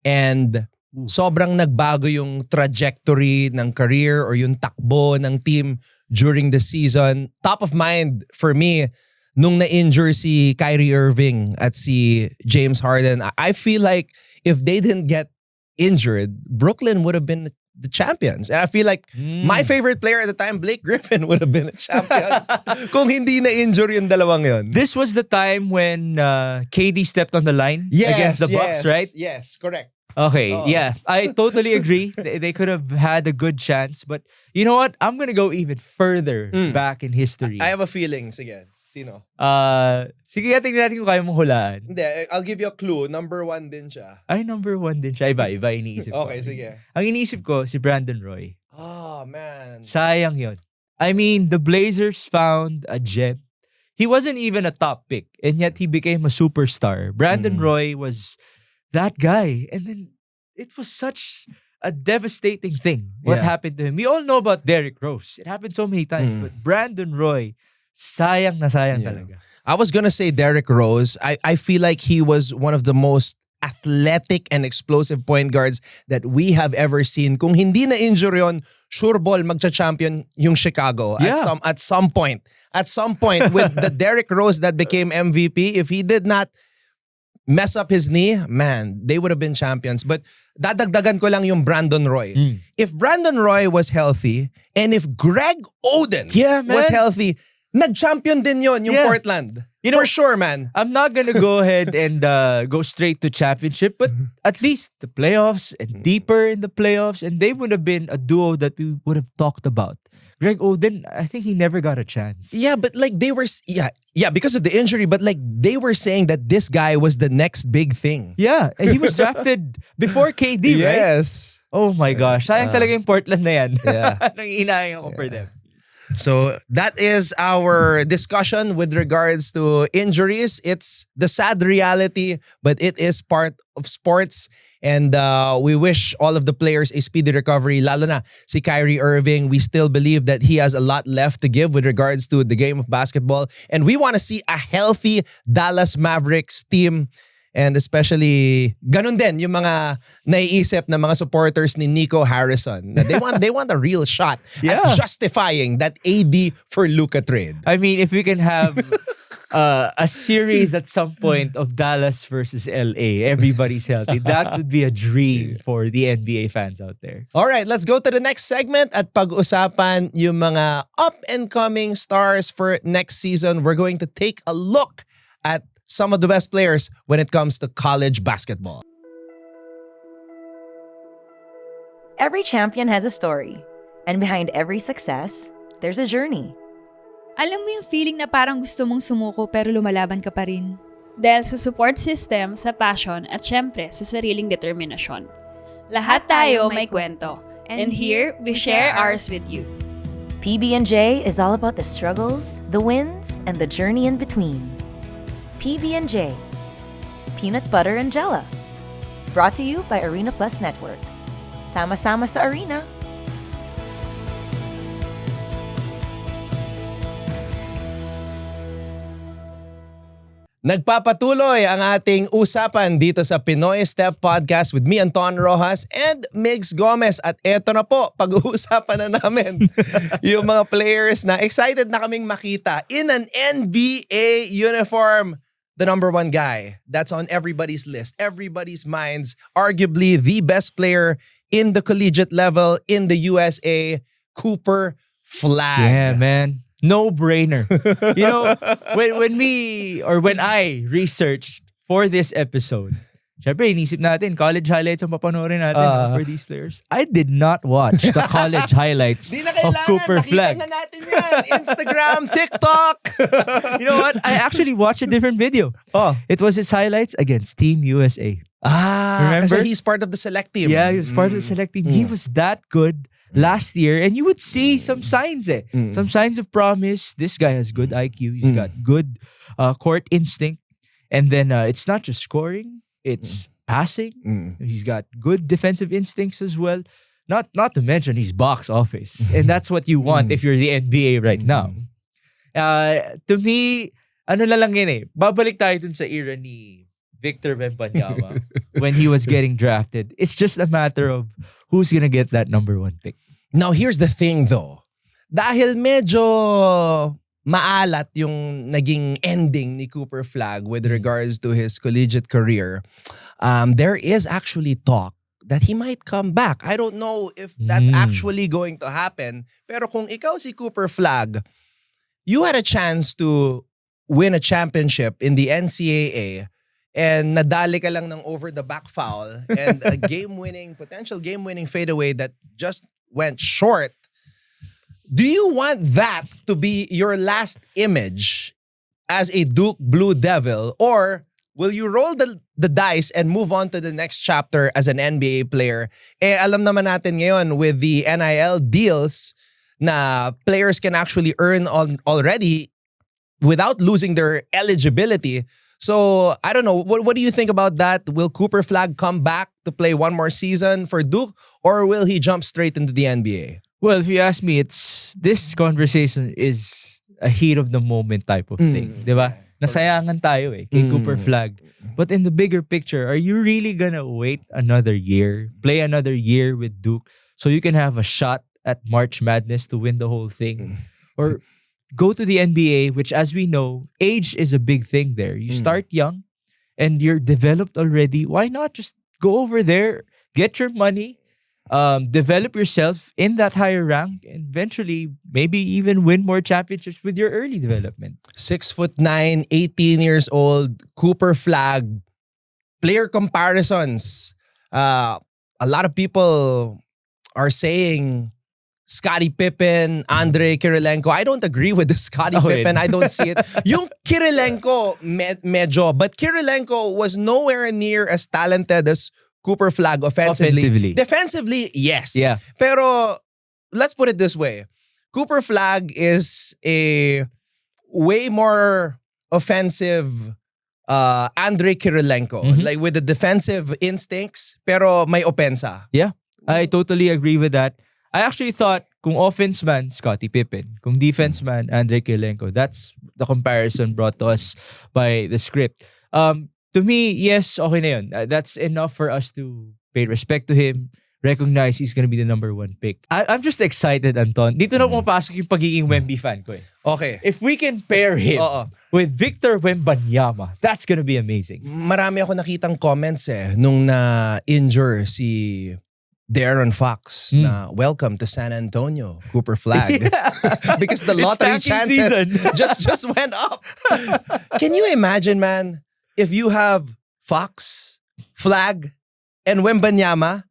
and sobrang nagbago yung trajectory ng career or yung takbo ng team during the season? Top of mind for me, nung na-injure si Kyrie Irving at si James Harden, I feel like if they didn't get injured, Brooklyn would have been the champions. And I feel like my favorite player at the time, Blake Griffin, would have been a champion kung hindi na-injure yung dalawang yun. This was the time when KD stepped on the line against the Bucks, right? Yes, correct. Okay, yeah. I totally agree. They could have had a good chance. But you know what? I'm gonna go even further back in history. I have a feeling. Sige, sino? Sige, tingnan natin kung kaya mong hulaan. Hindi, I'll give you a clue. Number 1 din siya. Ay, number 1 din siya. Iba iniisip ko. Okay, sige. Ang iniisip ko, si Brandon Roy. Oh, man. Sayang yun. I mean, the Blazers found a gem. He wasn't even a top pick, and yet he became a superstar. Brandon Roy was that guy. And then it was such a devastating thing what happened to him. We all know about Derrick Rose. It happened so many times. But Brandon Roy, sayang na sayang talaga. I was gonna say Derrick Rose. I feel like he was one of the most athletic and explosive point guards that we have ever seen. Kung hindi na injury yun, sure ball magcha-champion yung Chicago at some point. At some point with the Derrick Rose that became MVP, if he did not mess up his knee, man, they would have been champions. But dadagdagan ko lang yung Brandon Roy. If Brandon Roy was healthy and if Greg Oden was healthy, nag-champion din yon yung Portland. You know, for sure, man. I'm not gonna go ahead and go straight to championship, but at least the playoffs and deeper in the playoffs, and they would have been a duo that we would have talked about. Greg Oden, I think he never got a chance. Yeah, but like they were, because of the injury, but like they were saying that this guy was the next big thing. Yeah, and he was drafted before KD, right? Yes. Oh my gosh, sayang talaga yung Portland na yan. Nangihinayang ako for them. So that is our discussion with regards to injuries. It's the sad reality, but it is part of sports. And we wish all of the players a speedy recovery. Lalo na si Kyrie Irving. We still believe that he has a lot left to give with regards to the game of basketball. And we want to see a healthy Dallas Mavericks team. And especially, ganun din yung mga naiisip na mga supporters ni Nico Harrison. They want a real shot at justifying that AD for Luka trade. I mean, if we can have a series at some point of Dallas versus LA, everybody's healthy, that would be a dream for the NBA fans out there. All right, let's go to the next segment at pag-usapan yung mga up-and-coming stars for next season. We're going to take a look at some of the best players when it comes to college basketball. Every champion has a story. And behind every success, there's a journey. Alam mo yung feeling na parang gusto mong sumuko pero lumalaban ka pa rin? Dahil sa support system, sa passion, at syempre sa sariling determinasyon. Lahat tayo may kwento. And here, we share ours with you. PB&J is all about the struggles, the wins, and the journey in between. PB&J, Peanut Butter and Jella. Brought to you by Arena Plus Network. Sama-sama sa arena. Nagpapatuloy ang ating usapan dito sa Pinoy Step Podcast with me, Anton Rojas, and Migs Gomez. At eto na po, pag-uusapan na namin yung mga players na excited na kaming makita in an NBA uniform. The number one guy that's on everybody's list, everybody's minds, arguably the best player in the collegiate level in the USA, Cooper Flag. Yeah, man. No-brainer. You know, when I researched for this episode, syempre, inisip natin, college highlights ang papanoorin natin for these players. I did not watch the college highlights of Cooper Flag. Nakita na natin yan. Instagram, TikTok. You know what? I actually watched a different video. It was his highlights against Team USA. Kasi Remember? he's part of the select team. Yeah, he was part of the select team. He was that good last year, and you would see some signs some signs of promise. This guy has good IQ. He's got good court instinct. And then it's not just scoring, it's passing. He's got good defensive instincts as well. Not to mention his box office. And that's what you want if you're the NBA right now. To me, ano lang yun eh. Babalik tayo dun sa era ni Victor Wembanyama when he was getting drafted. It's just a matter of who's gonna get that number 1 pick. Now, here's the thing though. Dahil medyo maalat yung naging ending ni Cooper Flagg with regards to his collegiate career, there is actually talk that he might come back. I don't know if that's actually going to happen. Pero kung ikaw si Cooper Flagg, you had a chance to win a championship in the NCAA and nadali ka lang ng over the back foul and a potential game-winning fadeaway that just went short. Do you want that to be your last image as a Duke Blue Devil, or will you roll the dice and move on to the next chapter as an NBA player? Alam naman natin ngayon with the NIL deals na players can actually earn already without losing their eligibility. So, I don't know. What do you think about that? Will Cooper Flagg come back to play one more season for Duke, or will he jump straight into the NBA? Well, if you ask me, this conversation is a heat of the moment type of thing. Diba? Nasayangan tayo kay Cooper Flagg. But in the bigger picture, are you really gonna wait another year, play another year with Duke so you can have a shot at March Madness to win the whole thing? Or go to the NBA, which as we know, age is a big thing there. You start young and you're developed already. Why not just go over there, get your money, develop yourself in that higher rank, and eventually maybe even win more championships with your early development. 6'9", 18 years old, Cooper Flagg. Player comparisons. A lot of people are saying Scottie Pippen, Andre Kirilenko. I don't agree with the Scottie Pippen. I don't see it. Yung Kirilenko, medyo. But Kirilenko was nowhere near as talented as Cooper Flagg offensively. Defensively, yes. Yeah. Pero let's put it this way. Cooper Flagg is a way more offensive Andre Kirilenko. Like with the defensive instincts, pero may opensa. Yeah, I totally agree with that. I actually thought kung offense man, Scottie Pippen. Kung defense man, Andre Kirilenko. That's the comparison brought to us by the script. To me, yes, okay na yun. That's enough for us to pay respect to him, recognize he's gonna be the number 1 pick. I'm just excited, Anton. Dito na pumapasok yung pagiging Wemby fan ko Okay. If we can pair him with Victor Wembanyama, that's gonna be amazing. Marami ako nakitang comments nung na-injure si De'Aaron Fox na welcome to San Antonio, Cooper Flagg. Because the lottery chances just went up. Can you imagine, man, if you have Fox, Flagg, and Wembanyama?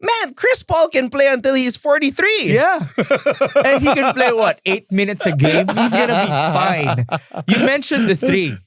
Man, Chris Paul can play until he's 43. Yeah. And he can play 8 minutes a game? He's gonna be fine. You mentioned the 3.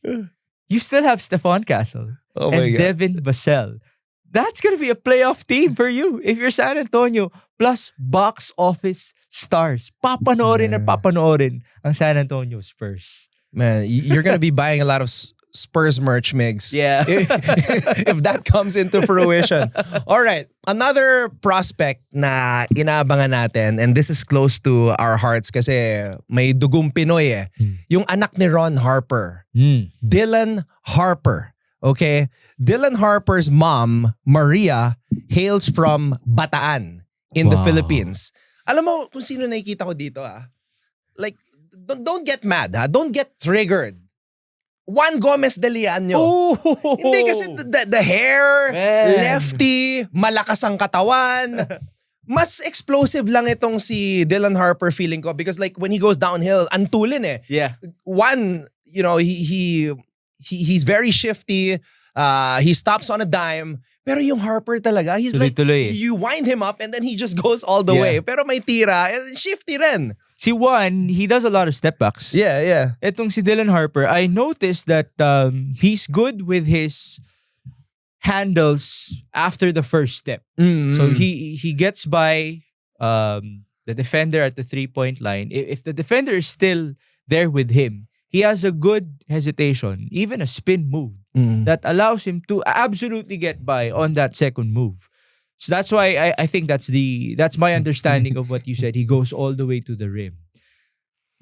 You still have Stephon Castle and Devin Vassell. That's gonna be a playoff team for you if you're San Antonio. Plus box office stars. Papanoorin at papanoorin ang San Antonio Spurs. Man, you're gonna be buying a lot of Spurs merch, Migs. Yeah. If that comes into fruition. All right. Another prospect na inaabangan natin, and this is close to our hearts kasi may dugong Pinoy Yung anak ni Ron Harper. Dylan Harper. Okay? Dylan Harper's mom, Maria, hails from Bataan in the Philippines. Alam mo kung sino nakikita ko dito Like, don't get mad Don't get triggered. Juan Gomez de Leaño. Hindi kasi the hair, lefty, malakas ang katawan. Mas explosive lang itong si Dylan Harper feeling ko because like when he goes downhill, antulin Yeah. One, he's very shifty. He stops on a dime. Pero yung Harper talaga, he's tuloy-tuloy. Like, you wind him up and then he just goes all the way. Pero may tira, shifty rin. Si Juan, he does a lot of step backs. Yeah. Etong si Dylan Harper, I noticed that he's good with his handles after the first step. So he gets by the defender at the 3-point line. If the defender is still there with him, he has a good hesitation, even a spin move that allows him to absolutely get by on that second move. So that's why I think that's my understanding of what you said. He goes all the way to the rim.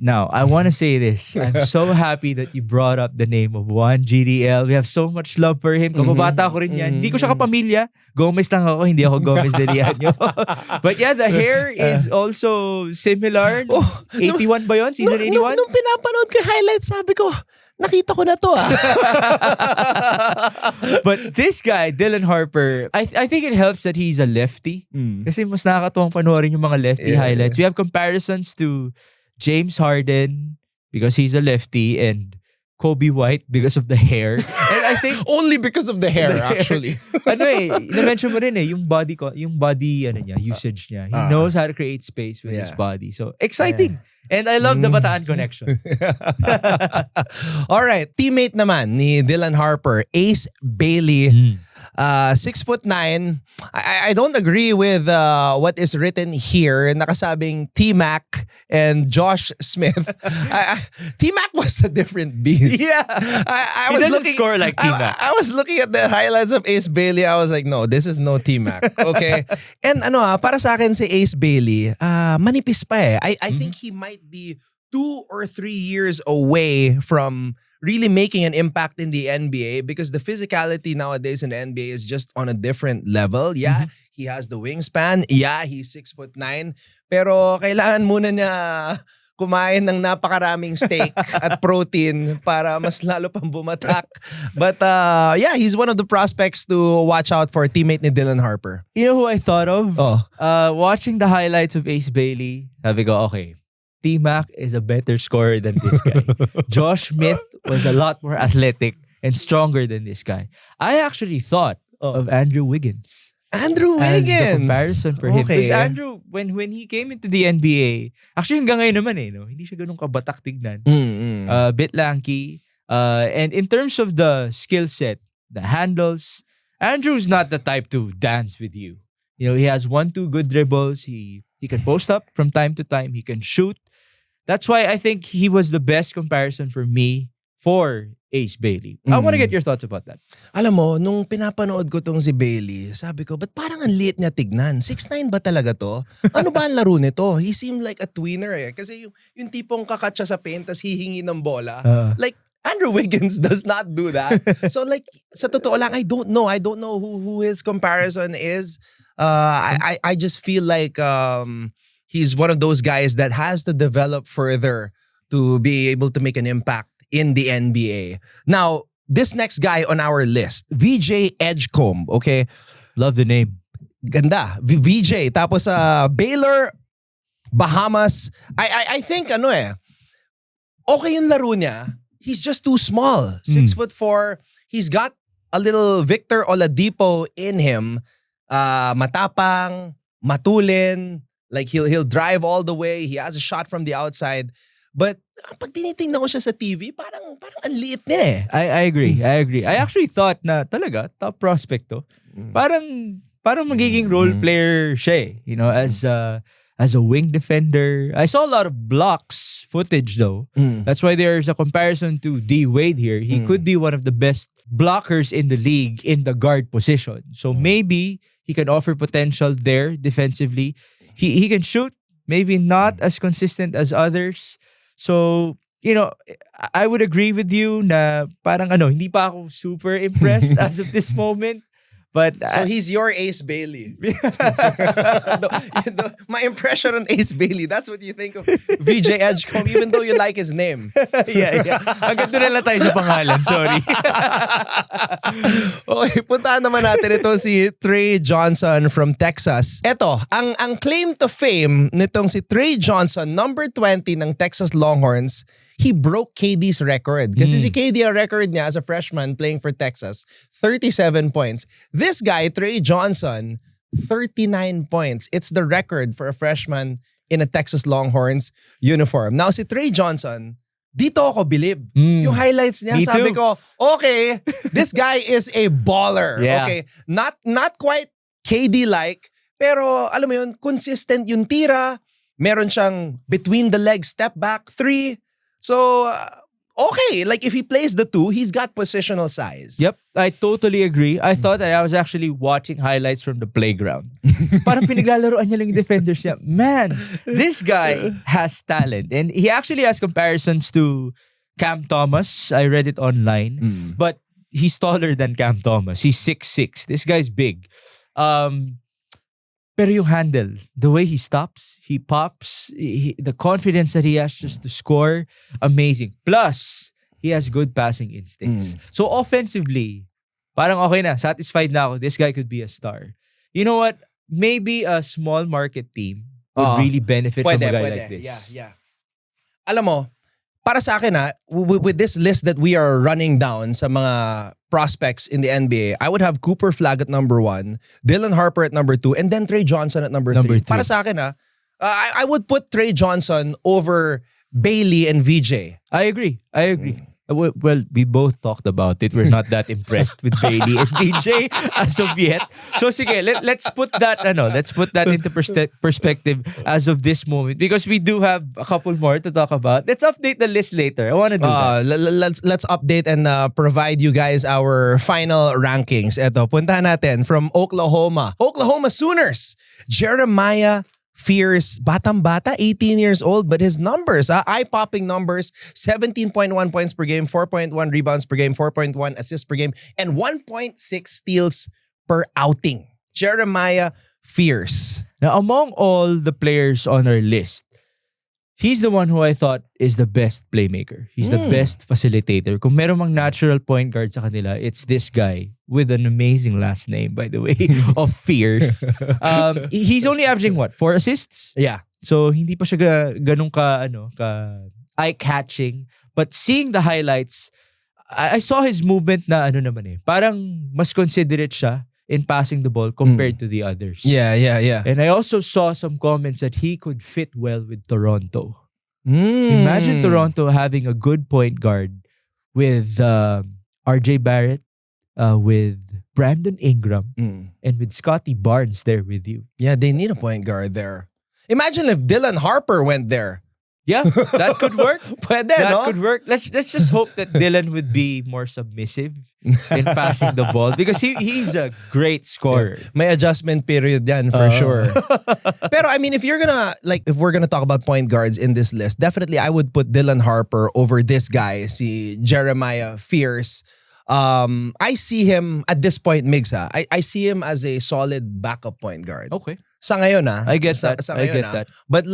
Now, I want to say this. I'm so happy that you brought up the name of Juan GDL. We have so much love for him. Kababata ko rin yan. Hindi ko siya kapamilya. Gomez lang ako, hindi ako Gomez de Liano. But yeah, the hair is also similar. 81 ba yun? Season 81? Nung pinapanood ko yung highlights, sabi ko, nakita ko na to But this guy, Dylan Harper, I think it helps that he's a lefty. Kasi mas nakakatuwang panoorin yung mga lefty highlights. We have comparisons to James Harden because he's a lefty and Kobe White because of the hair. And I think only because of the hair, actually. Na-mention mo rin yung body usage niya. He knows how to create space with his body. So, exciting. And I love the Bataan connection. All right, teammate naman ni Dylan Harper, Ace Bailey. 6'9". I don't agree with what is written here. Nakasabing T-Mac and Josh Smith. T-Mac was a different beast. Yeah. I He was doesn't looking, score like T-Mac. I was looking at the highlights of Ace Bailey. I was like, no, this is no T-Mac. Okay? And para sa akin si Ace Bailey, manipis pa eh. I think he might be 2 or 3 years away from really making an impact in the NBA because the physicality nowadays in the NBA is just on a different level. Yeah, he has the wingspan. Yeah, he's 6'9". Pero kailangan muna niya kumain ng napakaraming steak at protein para mas lalo pang bumatak. But yeah, he's one of the prospects to watch out for, teammate ni Dylan Harper. You know who I thought of? Watching the highlights of Ace Bailey, sabi ko, okay, T-Mac is a better scorer than this guy. Josh Smith was a lot more athletic and stronger than this guy. I actually thought of Andrew Wiggins. Andrew Wiggins. As the comparison for him. Okay. Because Andrew, when he came into the NBA, actually hanggang ngayon naman hindi siya ganun kabatak tignan. Bit lanky. And in terms of the skill set, the handles, Andrew's not the type to dance with you. You know, he has 1-2 good dribbles. He can post up from time to time. He can shoot. That's why I think he was the best comparison for me for Ace Bailey. I want to get your thoughts about that. Alam mo, nung pinapanood ko tong si Bailey, sabi ko, ba't parang ang liit niya tignan? 6'9" ba talaga to? Ano ba ang laro nito? He seemed like a tweener eh. Kasi yung tipong kakatsa sa paint tas hihingi ng bola. Like, Andrew Wiggins does not do that. So like, sa totoo lang, I don't know. I don't know who his comparison is. I just feel like he's one of those guys that has to develop further to be able to make an impact in the NBA. Now, this next guy on our list, VJ Edgecombe, okay? Love the name. Ganda. VJ. Tapos Baylor, Bahamas. I think okay yung laro niya. He's just too small. 6'4". He's got a little Victor Oladipo in him. Matapang, matulin, like he'll drive all the way. He has a shot from the outside. But pag tinitingnan ko siya sa TV, parang ang liit niya eh. I agree. I actually thought na talaga top prospect to. Parang magiging role player siya, you know, as a wing defender. I saw a lot of blocks footage though. That's why there's a comparison to D Wade here. He could be one of the best blockers in the league in the guard position. So maybe he can offer potential there defensively. He can shoot, maybe not as consistent as others. So, you know, I would agree with you na parang hindi pa ako super impressed as of this moment. But so he's your Ace Bailey. My impression on Ace Bailey, that's what you think of VJ Edgecombe, even though you like his name. yeah. Hanggang doon na lang tayo sa pangalan, sorry. Okay, puntahan naman natin ito si Trey Johnson from Texas. Ito, ang claim to fame nitong si Trey Johnson, number 20 ng Texas Longhorns, he broke KD's record. Kasi si KD, ang record niya as a freshman playing for Texas, 37 points. This guy, Trey Johnson, 39 points. It's the record for a freshman in a Texas Longhorns uniform. Now, si Trey Johnson, dito ako bilib. Yung highlights niya, Me sabi too. ko, okay, this guy is a baller. Yeah. Okay, not quite KD-like, pero alam mo yun, consistent yung tira. Meron siyang between the legs step back 3. So, okay, like if he plays the 2, he's got positional size. Yep, I totally agree. I thought that I was actually watching highlights from the playground. Parang pinaglalaroan niya lang yung defenders niya. Man, this guy has talent. And he actually has comparisons to Cam Thomas. I read it online. But he's taller than Cam Thomas. He's 6'6". This guy's big. Pero yung handle, the way he stops, he pops, the confidence that he has just to score, amazing. Plus, he has good passing instincts. So offensively, parang okay na, satisfied na ako. This guy could be a star. You know what? Maybe a small market team would really benefit from a guy like this. Yeah. Alam mo, para sa akin with this list that we are running down sa mga prospects in the NBA, I would have Cooper Flagg at number 1, Dylan Harper at number 2, and then Trey Johnson at number 3. Para sa akin I would put Trey Johnson over Bailey and VJ. I agree. Well, we both talked about it. We're not that impressed with Bailey and VJ as of yet. So sige, let's put that into perspective as of this moment, because we do have a couple more to talk about. Let's update the list later. I want to do that. Let's update and provide you guys our final rankings. Eto, puntahan natin from Oklahoma Sooners. Jeremiah Fierce, batang-bata, 18 years old, but his numbers, eye-popping numbers, 17.1 points per game, 4.1 rebounds per game, 4.1 assists per game, and 1.6 steals per outing. Jeremiah Fierce. Now, among all the players on our list, he's the one who I thought is the best playmaker. He's the best facilitator. Kung meron mang natural point guard sa kanila, it's this guy with an amazing last name, by the way, of Fierce. He's only averaging what? 4 assists? Yeah. So, hindi pa siya ganun ka eye-catching. But seeing the highlights, I saw his movement na parang mas considerate siya in passing the ball compared to the others. Yeah. And I also saw some comments that he could fit well with Toronto. Imagine Toronto having a good point guard with RJ Barrett, with Brandon Ingram, and with Scotty Barnes there with you. Yeah, they need a point guard there. Imagine if Dylan Harper went there. Yeah, that could work. Pwede, That could work. Let's just hope that Dylan would be more submissive in passing the ball, because he's a great scorer. May adjustment period yan for sure. Pero I mean, if we're gonna talk about point guards in this list, definitely I would put Dylan Harper over this guy, si Jeremiah Fierce. I see him at this point, Migs, I see him as a solid backup point guard. Okay. Sa ngayon I get that. Sa I ngayon, get that. But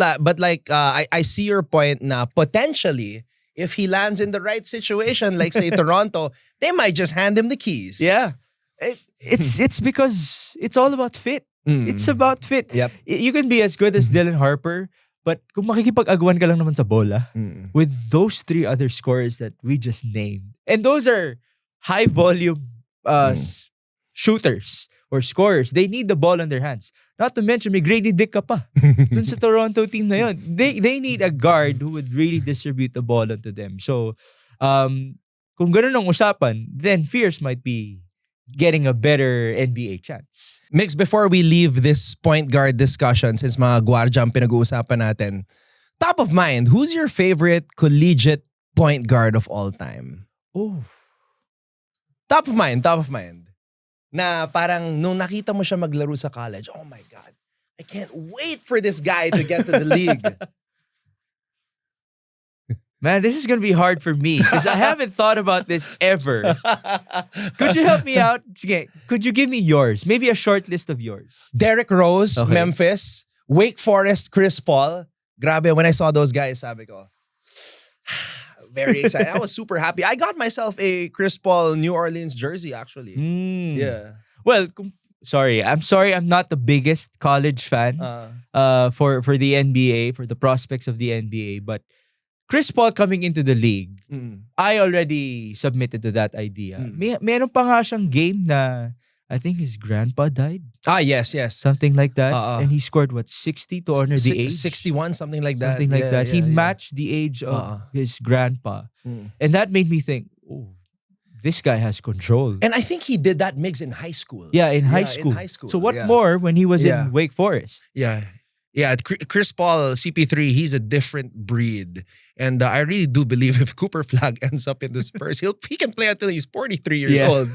I see your point na potentially, if he lands in the right situation, like say Toronto, they might just hand him the keys. Yeah. It's because it's all about fit. It's about fit. Yep. You can be as good as Dylan Harper, but kung makikipag-agwan ka lang naman sa bola with those 3 other scorers that we just named, and those are high volume shooters or scorers, they need the ball in their hands. Not to mention, may Grady Dick ka pa dun sa Toronto team na yun. They need a guard who would really distribute the ball onto them. So, kung ganun ang usapan, then Fierce might be getting a better NBA chance. Mix, before we leave this point guard discussion, since mga gwardiya ang pinag-uusapan natin, top of mind, who's your favorite collegiate point guard of all time? Oh. Top of mind. Na parang nung nakita mo siya maglaro sa college, oh my God, I can't wait for this guy to get to the league. Man, this is going to be hard for me because I haven't thought about this ever. Could you help me out? Sige, could you give me yours? Maybe a short list of yours. Derrick Rose, Okay. Memphis. Wake Forest, Chris Paul. Grabe, when I saw those guys, sabi ko, very excited. I was super happy. I got myself a Chris Paul New Orleans jersey, actually. Yeah. Well, I'm sorry I'm not the biggest college fan for the NBA, for the prospects of the NBA, but Chris Paul coming into the league, I already submitted to that idea. Meron pa nga siyang game na I think his grandpa died, Yes. something like that, Uh-uh. and he scored 60 to honor the age, 61, something like that. something like Yeah, that. He yeah. matched the age of Uh-uh. his grandpa, Mm. and that made me think, oh, this guy has control. And I think he did that mix in high school. Yeah, in high Yeah, school. in high school, So what yeah. more when he was Yeah. in Wake Forest? Yeah. Yeah, Chris Paul, CP3, he's a different breed. And I really do believe if Cooper Flag ends up in the Spurs, he can play until he's 43 years Yeah. old.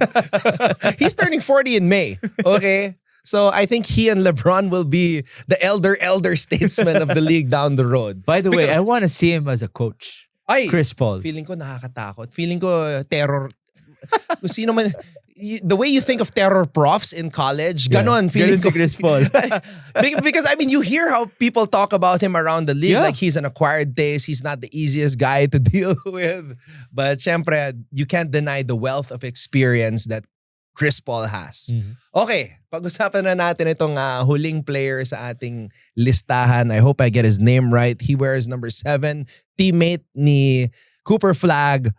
He's turning 40 in May. Okay? So I think he and LeBron will be the elder statesman of the league down the road. By the way, Because- I want to see him as a coach. Ay, Chris Paul. feeling ko nakakatakot. Feeling ko terror. Kung sino man, the way you think of terror profs in college, ganon. Feeling Ganon si ko Chris Paul. because I mean, you hear how people talk about him around the league. Yeah. Like he's an acquired taste. He's not the easiest guy to deal with. But syempre, you can't deny the wealth of experience that Chris Paul has. Okay, pag-usapan na natin itong huling player sa ating listahan. I hope I get his name right. He wears number 7. Teammate ni Cooper Flag,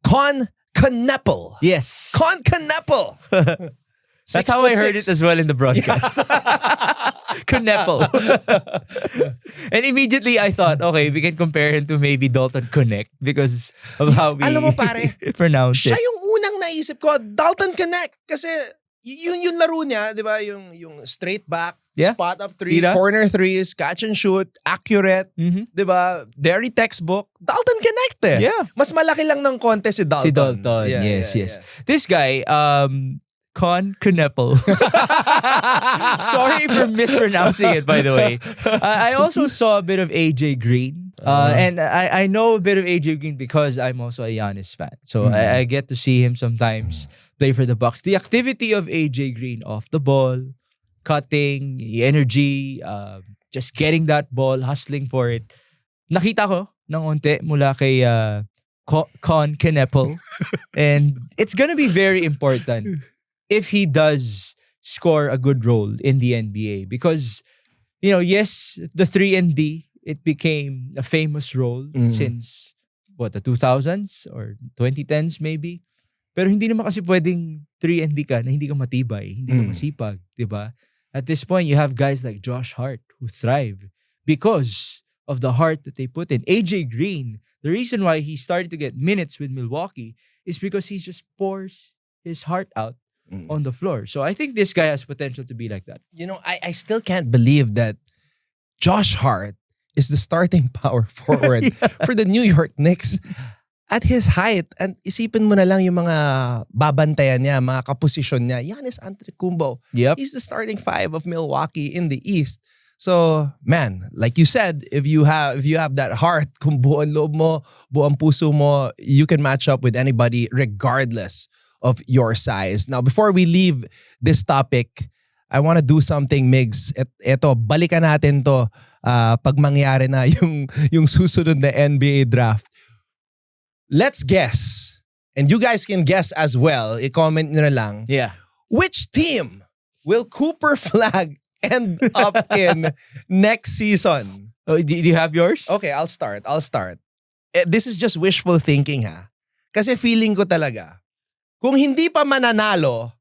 Con Kneppel. Yes. Con Kneppel. That's how I heard it as well in the broadcast. Kneppel. And immediately I thought, okay, we can compare him to maybe Dalton Connect because of how we Alam mo, pare, pronounce Siya it. yung unang naisip ko, Dalton Connect. Kasi yung laro niya, di ba, yung straight back, Yeah. spot up three, Tira. corner threes, catch and shoot, accurate, di ba, very textbook. Dalton Connect eh. Yeah. Mas malaki lang ng konti si Dalton. Si Dalton. Yeah, yes, yeah, yes. yeah. This guy, Con Kneppel. Sorry for mispronouncing it, by the way. I also saw a bit of AJ Green. And I know a bit of AJ Green because I'm also a Giannis fan. So I get to see him sometimes play for the Bucks. The activity of AJ Green off the ball, cutting, energy, just getting that ball, hustling for it. Nakita ko ng unti mula kay Con Kneppel. And it's gonna be very important if he does score a good role in the NBA. Because, you know, yes, the 3-and-D, it became a famous role since, the 2000s or 2010s maybe. Pero hindi naman kasi pwedeng 3-and-D ka na hindi ka matibay, hindi ka masipag, di ba? At this point, you have guys like Josh Hart who thrive because of the heart that they put in. AJ Green, the reason why he started to get minutes with Milwaukee is because he just pours his heart out on the floor. So I think this guy has potential to be like that. You know, I still can't believe that Josh Hart is the starting power forward for the New York Knicks at his height. And isipin mo na lang yung mga babantayan niya, mga kaposisyon niya. Giannis Antetokounmpo. Yep. He's the starting 5 of Milwaukee in the East. So, man, like you said, if you have that heart, kung buong loob mo, buong puso mo, you can match up with anybody regardless of your size. Now, before we leave this topic, I want to do something, Migs. Eto, balikan natin to pag mangyari na yung susunod na NBA draft. Let's guess. And you guys can guess as well. I-comment nyo na lang. Yeah. Which team will Cooper Flag end up in next season? Oh, do you have yours? Okay, I'll start. This is just wishful thinking ha. Kasi feeling ko talaga, kung hindi pa mananalo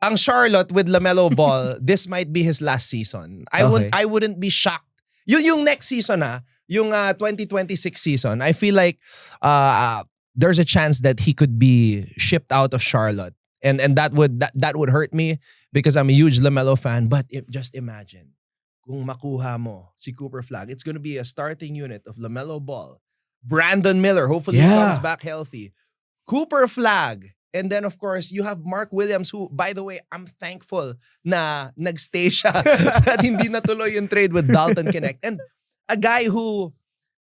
ang Charlotte with LaMelo Ball, this might be his last season. I wouldn't be shocked. Yung next season yung 2026 season, I feel like there's a chance that he could be shipped out of Charlotte. And that would hurt me because I'm a huge LaMelo fan. But just imagine, kung makuha mo si Cooper Flag, it's gonna be a starting unit of LaMelo Ball, Brandon Miller, hopefully he comes back healthy, Cooper Flag, and then of course you have Mark Williams, who, by the way, I'm thankful na nagstay siya so that hindi natuloy yung trade with Dalton Connect. And a guy who,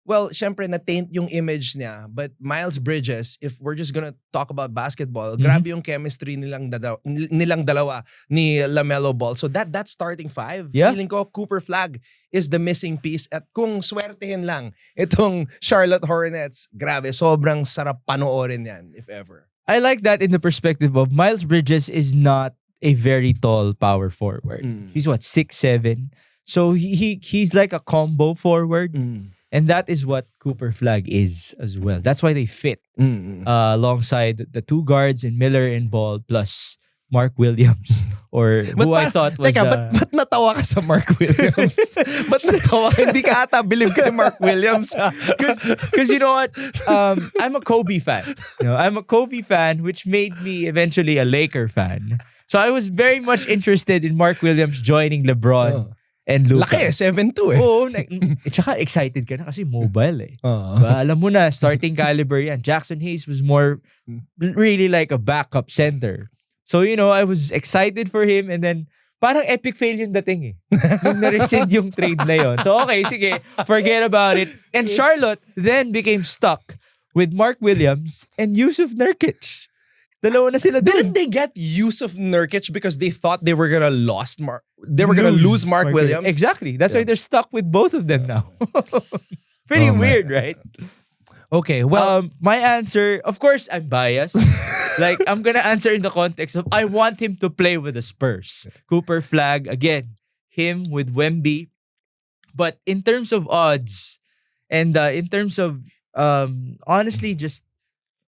well, syempre na-taint yung image niya, but Miles Bridges, if we're just gonna talk about basketball, grabe yung chemistry nilang dalawa ni LaMelo Ball. So that starting 5, feeling ko Cooper Flag is the missing piece. At kung swertehin lang itong Charlotte Hornets, grabe, sobrang sarap panoorin yan, if ever. I like that in the perspective of Miles Bridges is not a very tall power forward. He's 6'7". So he's like a combo forward. And that is what Cooper Flag is as well. That's why they fit alongside the two guards in Miller and Ball plus Mark Williams or who I thought was... ba't natawa ka sa Mark Williams? Ba't natawa ka? Hindi ka ata believe kay Mark Williams. Because you know what? I'm a Kobe fan. I'm a Kobe fan, which made me eventually a Laker fan. So I was very much interested in Mark Williams joining LeBron and Luka. Laki 7'2" eh. Oo. Tsaka excited ka na kasi mobile eh. Alam mo na, starting caliber yan. Jackson Hayes was more really like a backup center. So, I was excited for him and then parang epic fail yung dating eh. Nung na-rescind yung trade na yun. So, okay, sige, forget about it. And Charlotte then became stuck with Mark Williams and Yusuf Nurkic. Dalawa na sila dun. Didn't they get Yusuf Nurkic because they thought they were gonna lose Mark Williams? Exactly. That's why they're stuck with both of them now. Pretty weird, right? Okay, well, my answer, of course, I'm biased. Like, I'm gonna answer in the context of I want him to play with the Spurs. Cooper Flag, again, him with Wemby. But in terms of odds, and in terms of, honestly, just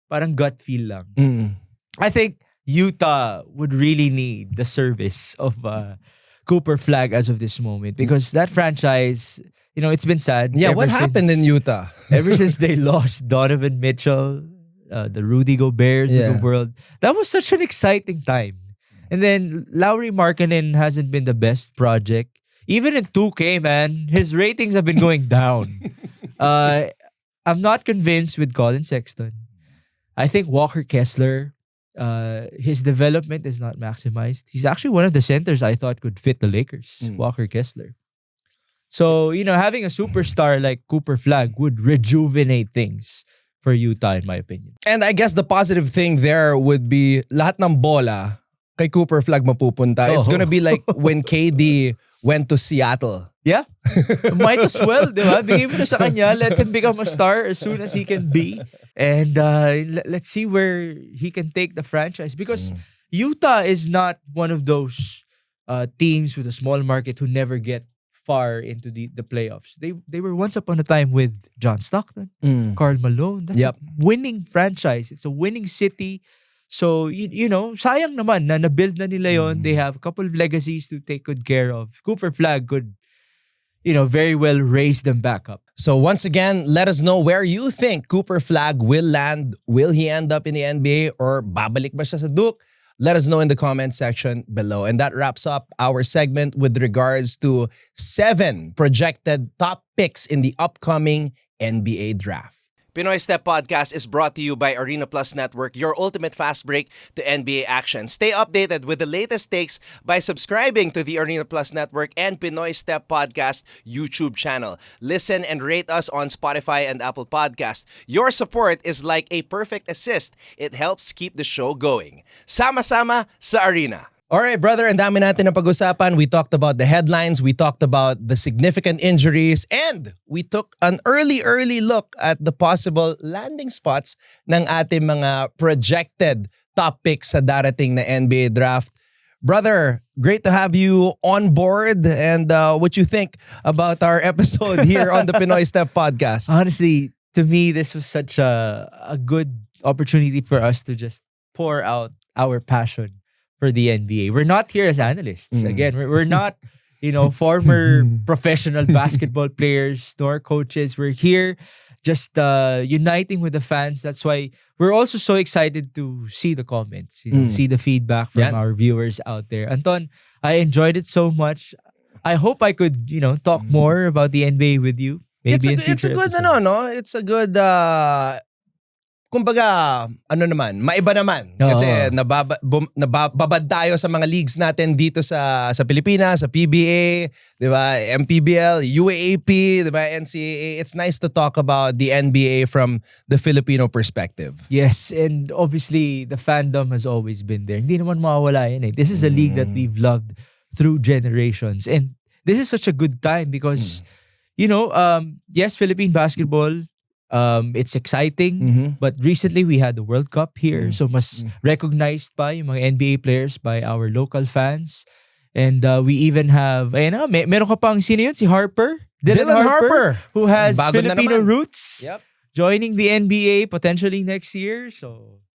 parang gut feel lang. I think Utah would really need the service of Cooper Flag as of this moment because that franchise, it's been sad. Yeah, what happened in Utah? Ever since they lost Donovan Mitchell, the Rudy Goberts of the world, that was such an exciting time. And then Lauri Markkanen hasn't been the best project. Even in 2K, man, his ratings have been going down. I'm not convinced with Colin Sexton. I think Walker Kessler, his development is not maximized. He's actually one of the centers I thought could fit the Lakers, Walker Kessler. So, having a superstar like Cooper Flag would rejuvenate things for Utah, in my opinion. And I guess the positive thing there would be lahat ng bola kay Cooper Flag mapupunta. It's gonna be like when KD went to Seattle. Yeah. Might as well, di ba? Bigay mo na sa kanya. Let him become a star as soon as he can be. And let's see where he can take the franchise. Because Utah is not one of those teams with a small market who never get far into the playoffs. They were once upon a time with John Stockton, Karl Malone. That's a winning franchise. It's a winning city. So, sayang naman na na-build na nila yon. They have a couple of legacies to take good care of. Cooper Flag could, very well raise them back up. So once again, let us know where you think Cooper Flag will land. Will he end up in the NBA or babalik ba siya sa Duke? Let us know in the comment section below. And that wraps up our segment with regards to 7 projected top picks in the upcoming NBA draft. Pinoy Step Podcast is brought to you by Arena Plus Network, your ultimate fast break to NBA action. Stay updated with the latest takes by subscribing to the Arena Plus Network and Pinoy Step Podcast YouTube channel. Listen and rate us on Spotify and Apple Podcast. Your support is like a perfect assist. It helps keep the show going. Sama-sama sa Arena. All right, brother, ang dami natin na pag-usapan. We talked about the headlines, we talked about the significant injuries, and we took an early look at the possible landing spots ng ating mga projected top picks sa darating na NBA draft. Brother, great to have you on board and what you think about our episode here on the Pinoy Step Podcast. Honestly, to me, this was such a good opportunity for us to just pour out our passion for the NBA. We're not here as analysts. Again, we're not, former professional basketball players nor coaches. We're here just uniting with the fans. That's why we're also so excited to see the comments, see the feedback from our viewers out there. Anton, I enjoyed it so much. I hope I could, talk more about the NBA with you. Maybe It's a good, it's a good kumbaga, maiba naman. Kasi nababad tayo sa mga leagues natin dito sa Pilipinas, sa PBA, di ba? MPBL, UAAP, di ba? NCAA. It's nice to talk about the NBA from the Filipino perspective. Yes, and obviously, the fandom has always been there. Hindi naman mawawala yan eh. This is a league that we've loved through generations. And this is such a good time because, yes, Philippine basketball, it's exciting, but recently we had the World Cup here, so mas recognized pa yung mga NBA players by our local fans. And we even have, meron ka pang sino yun? Si Harper? Dylan Harper, who has Filipino roots, joining the NBA potentially next year. So,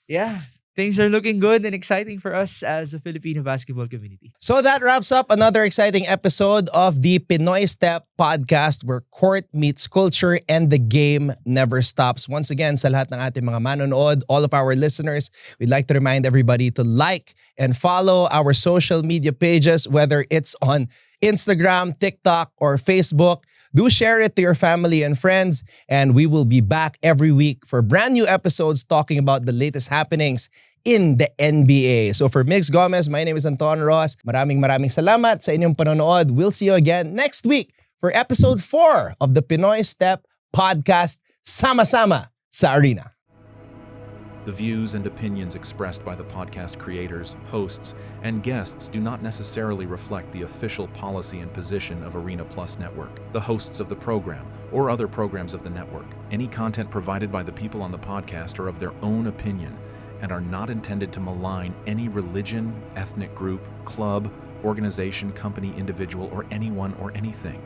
yeah, things are looking good and exciting for us as a Filipino basketball community. So that wraps up another exciting episode of the Pinoy Step podcast, where court meets culture and the game never stops. Once again, sa lahat ng ating mga manonood, all of our listeners, we'd like to remind everybody to like and follow our social media pages, whether it's on Instagram, TikTok, or Facebook. Do share it to your family and friends, and we will be back every week for brand new episodes talking about the latest happenings in the NBA. So for Mix Gomez, my name is Anton Ross. Maraming salamat sa inyong panonood. We'll see you again next week for episode 4 of the Pinoy Step podcast. Sama-sama sa Arena. The views and opinions expressed by the podcast creators, hosts, and guests do not necessarily reflect the official policy and position of Arena Plus Network, the hosts of the program, or other programs of the network. Any content provided by the people on the podcast are of their own opinion and are not intended to malign any religion, ethnic group, club, organization, company, individual, or anyone or anything.